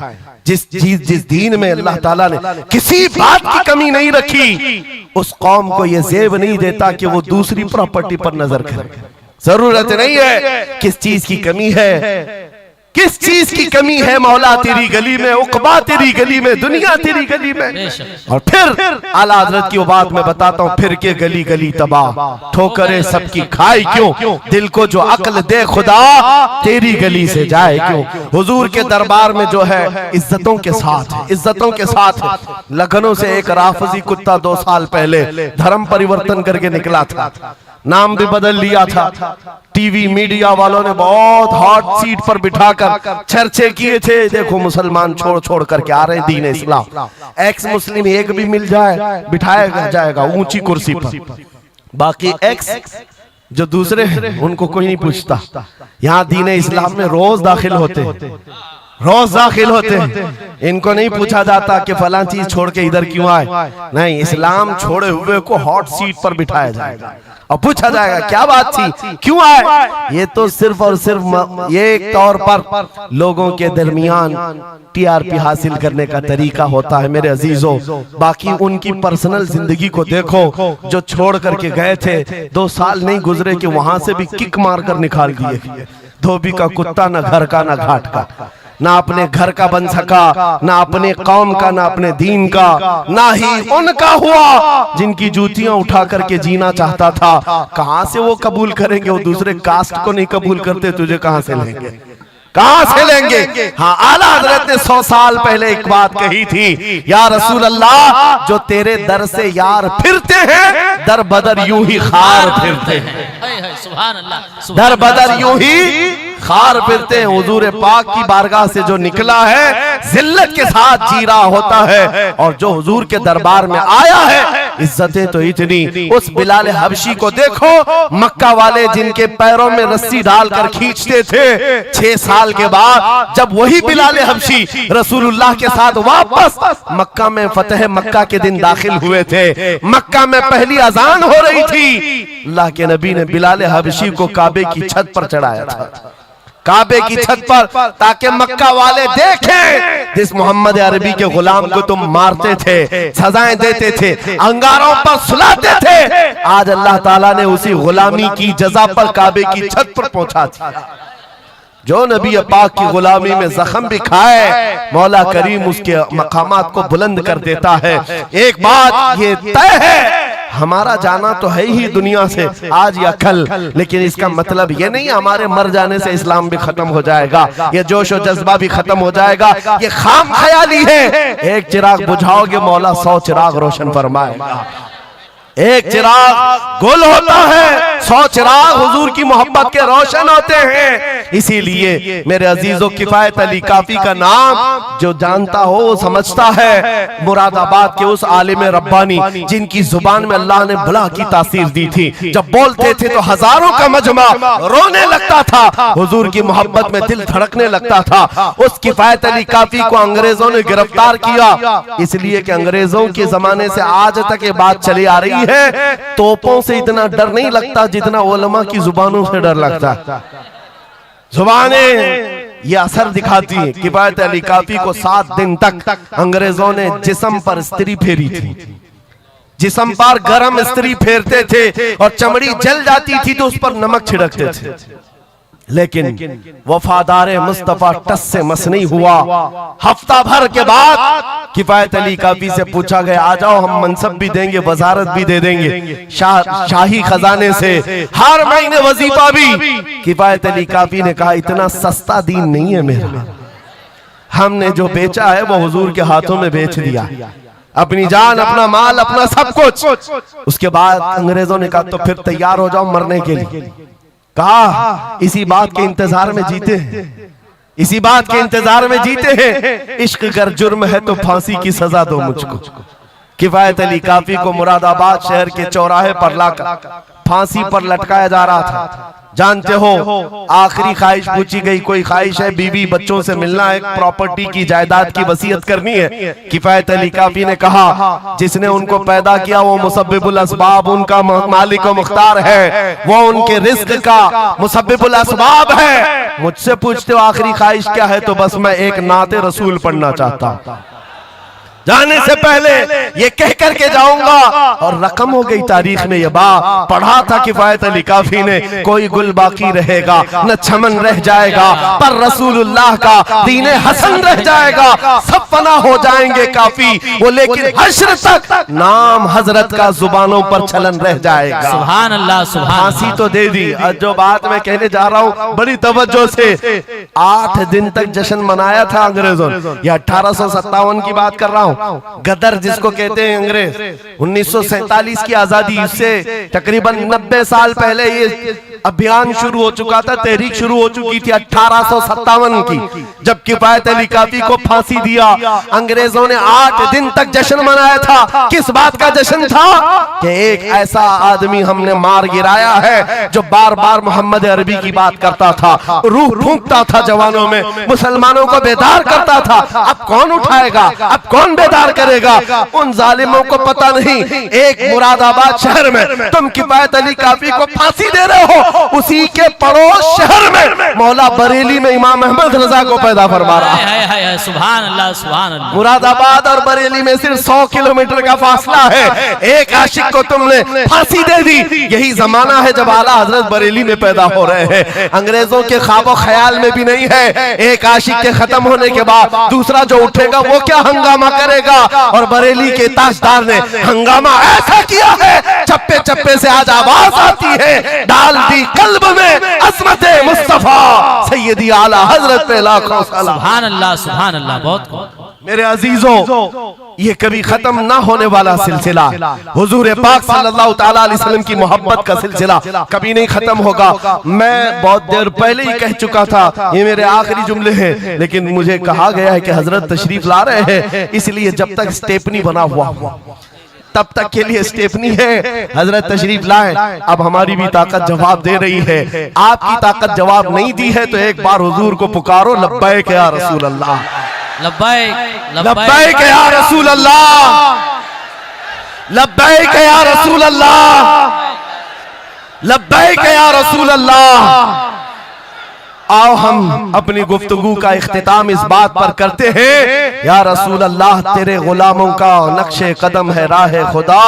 जिस दीन में अल्लाह ताला ने किसी बात की कमी नहीं रखी, उस कौम को यह जेब नहीं देता कि वो दूसरी प्रॉपर्टी पर नजर करे। जरूरत नहीं है किस चीज की कमी है, किस चीज की कमी है। मौला तेरी गली में, उकबा तेरी गली में, दुनिया तेरी गली में। और फिर आला हजरत की वो बात मैं बताता हूँ, फिर के गली गली तबाह, ठोकरे सबकी खाई क्यों, दिल को जो अक्ल दे खुदा तेरी गली से जाए क्यों। हुजूर के दरबार में जो है इज्जतों के साथ, इज्जतों के साथ। लखनऊ से एक राफजी कुत्ता 2 साल पहले धर्म परिवर्तन करके निकला था, नाम भी बदल लिया था। टीवी मीडिया वालों ने बहुत हॉट सीट पर बिठाकर चर्चे किए थे, देखो मुसलमान छोड़ छोड़ करके आ रहे हैं दीन इस्लाम। एक्स मुस्लिम एक भी मिल जाए बिठाया जाएगा ऊंची कुर्सी पर, बाकी एक्स जो दूसरे हैं उनको कोई नहीं पूछता। यहाँ दीन इस्लाम में रोज दाखिल होते हैं, रोज दाखिल होते हैं। इनको नहीं पूछा जाता कि फलां चीज छोड़ के इधर क्यों आए, नहीं, इस्लाम छोड़े हुए को हॉट सीट पर बिठाया जाएगा और पूछा जाएगा क्या बात थी, क्यों आए। ये तो सिर्फ और सिर्फ ये एक तौर पर लोगों के दरमियान टीआरपी हासिल करने का तरीका होता है मेरे अजीजों। बाकी उनकी पर्सनल जिंदगी को देखो, जो छोड़ करके गए थे 2 साल नहीं गुजरे कि वहां से भी किक मार कर निकाल दिए। धोबी का कुत्ता, ना घर का ना घाट का, ना अपने घर का बन सका, ना अपने कौम का, ना अपने दीन का, ना ही उनका हुआ जिनकी जूतियां उठा करके जीना चाहता था। कहां से वो कबूल करेंगे, वो दूसरे कास्ट को नहीं कबूल करते, तुझे कहां से लेंगे, कहां से लेंगे। हाँ, आला हजरत ने 100 साल पहले एक बात कही थी, या रसूल अल्लाह जो तेरे दर से यार फिरते हैं दर बदर यूं ही खार फिरते हैं। सुभान अल्लाह, दर बदर यूं ही खार फिरते हैं। हुजूर पाक की बारगाह से जो निकला है जिल्लत के साथ जी रहा होता है, और जो हुजूर के दरबार में आया है इज्जतें तो इतनी। उस बिलाल हबशी को देखो, मक्का वाले जिनके पैरों में रस्सी डालकर खींचते थे, 6 साल के बाद जब वही बिलाल हबशी रसूलुल्लाह के साथ वापस मक्का में फतेह मक्का के दिन दाखिल हुए थे, मक्का में पहली अजान हो रही थी, अल्लाह के नबी ने बिलाल हबशी को काबे की छत पर चढ़ाया था, काबे की छत पर, ताकि मक्का वाले देखें जिस मोहम्मद अरबी के गुलाम को तुम मारते थे, सजाएं देते थे, अंगारों पर सुलाते थे, आज अल्लाह ताला ने उसी गुलामी की जजा पर काबे की छत पर पहुंचा दिया। जो नबी पाक की गुलामी में जख्म भी खाए, मौला करीम उसके मकामात को बुलंद कर देता है। एक बात ये तय है, हमारा जाना तो है ही दुनिया से आज या कल, लेकिन इसका मतलब ये नहीं हमारे मर जाने से इस्लाम भी खत्म हो जाएगा, ये जोश और जज्बा भी खत्म हो जाएगा। ये खाम ख्याली है। एक चिराग बुझाओगे मौला 100 चिराग रोशन फरमाएगा। एक चिराग गुल होता है, 100 चिराग हुजूर की मोहब्बत के रोशन होते हैं। इसीलिए मेरे अजीजों, किफायत अली काफी का नाम जो जानता हो वो समझता है। मुरादाबाद के उस आलिम रब्बानी जिनकी जुबान में अल्लाह ने भला की तासीर दी थी, जब बोलते थे तो हजारों का मजमा रोने लगता था, हुजूर की मोहब्बत में दिल धड़कने लगता था। उस किफायत अली काफी को अंग्रेजों ने गिरफ्तार किया, इसलिए कि अंग्रेजों के जमाने से आज तक ये बात चली आ रही है, तोपों से इतना डर नहीं लगता जितना उलमा की जुबानों से डर लगता। जुबानें ये असर दिखाती हैं। किफायत अली काफी को 7 दिन तक अंग्रेजों ने जिस्म पर स्त्री फेरी थी, जिस्म पर गरम स्त्री फेरते थे और चमड़ी जल जाती थी तो उस पर नमक छिड़कते थे, लेकिन वफादार मुस्तफा टस से मस नहीं हुआ। हफ्ता भर के बाद किफायत अली काफी से पूछा गया, आ जाओ हम मनसब भी देंगे, वजारत भी दे देंगे, शाही खजाने से हर महीने वजीफा भी। किफायत अली काफी ने कहा, इतना सस्ता दीन नहीं है मेरा, हमने जो बेचा है वो हुजूर के हाथों में बेच दिया, अपनी जान, अपना माल, अपना सब कुछ। उसके बाद अंग्रेजों ने कहा तो फिर तैयार हो जाओ मरने के लिए। कहा इसी बात के इंतजार में जीते हैं, इसी बात के इंतजार में जीते हैं। इश्क अगर जुर्म है तो फांसी की सजा दो मुझको, किफायत अली काफी को मुरादाबाद शहर के चौराहे पर लाकर फांसी पर लटकाया जा रहा था। जानते हो आखिरी ख्वाहिश पूछी गई, कोई ख्वाहिश है? बीवी बच्चों से मिलना, एक प्रॉपर्टी की जायदाद की वसीयत करनी है। किफायत अली काफी ने कहा जिसने उनको पैदा किया वो मुसब्बिबुल असबाब, उनका मालिक व मुख्तार है, वो उनके रिज्क का मुसब्बिबुल असबाब है। मुझसे पूछते हो आखिरी ख्वाहिश क्या है, तो बस मैं एक नाते रसूल पढ़ना चाहता हूं। जाने से पहले ये कह करके जाऊंगा, और रकम हो गई तारीख में ये बात पढ़ा था किफायत अली काफी ने, कोई गुल बाकी रहेगा न चमन रह जाएगा, पर रसूलुल्लाह का दीन हसन रह जाएगा। सब फना हो जाएंगे काफी वो, लेकिन हश्र तक नाम हजरत का जुबानों पर छलन रह जाएगा। सुभान अल्लाह, सुभान फांसी तो दे दी। और जो बात मैं कहने जा रहा हूँ बड़ी तवज्जो से, 8 दिन तक जश्न मनाया था अंग्रेजों ने। यह 1857 की बात कर रहा हूँ। गदर जिसको कहते हैं अंग्रेज, 1947 की आजादी से तकरीबन 90 साल पहले ये अभियान शुरू हो चुका था, तहरीक शुरू हो चुकी थी 1857 की, जब किफायत अली काफी को फांसी दिया। अंग्रेजों ने 8 दिन तक जश्न मनाया था। किस बात का जश्न था? कि एक ऐसा आदमी हमने मार गिराया है जो बार बार मोहम्मद अरबी की बात करता था, रूह फूंकता था जवानों में, मुसलमानों को बेदार करता था। अब कौन उठाएगा, अब कौन बेदार करेगा? उन जालिमों को पता नहीं एक मुरादाबाद शहर में तुम किफायत अली काफी को फांसी दे रहे हो, उसी के पड़ोस शहर में मौला बरेली में इमाम अहमद रजा को पैदा फरमा रहा है। सुभान अल्लाह, सुभान अल्लाह। मुरादाबाद और बरेली में सिर्फ 100 किलोमीटर का फासला है। एक आशिक को तुमने फांसी दे दी। यही जमाना है जब आला हजरत बरेली में पैदा हो रहे हैं। अंग्रेजों के ख्वाबो ख्याल में भी नहीं है एक आशिक के खत्म होने के बाद दूसरा जो उठेगा वो क्या हंगामा करेगा। और बरेली के ताजदार ने हंगामा ऐसा किया है, चप्पे चप्पे से आज आवाज आती है, डाल दी कल्ब में अज़मते मुस्तफा सैयदी आला हजरत पे लाखों सलाम। सुभान अल्लाह, सुभान अल्लाह। बहुत मेरे अजीजों, ये कभी खत्म ना होने वाला सिलसिला, हुजूर पाक सल्लल्लाहु तआला अलैहि वसल्लम की मोहब्बत का सिलसिला कभी नहीं खत्म होगा। मैं बहुत देर पहले ही कह चुका था, ये मेरे आखिरी जुमले हैं, लेकिन मुझे कहा गया है कि हजरत तशरीफ ला रहे हैं, इसलिए जब तक स्टेपनी बना हुआ तब तक के लिए स्टेपनी है। हजरत तशरीफ लाए, अब हमारी भी ताकत जवाब दे रही है। आपकी ताकत जवाब नहीं दी है तो एक बार हुजूर को पुकारो, लब्बैक या रसूल अल्लाह, लब्बैक लब्बैक या रसूल अल्लाह, लब्बैक या रसूल अल्लाह, लब्बैक या रसूल अल्लाह। आओ हम अपनी गुफ्तगू का इख्तिताम इस बात पर करते हैं, या रसूल अल्लाह तेरे गुलामों का नक्शे कदम है राह खुदा।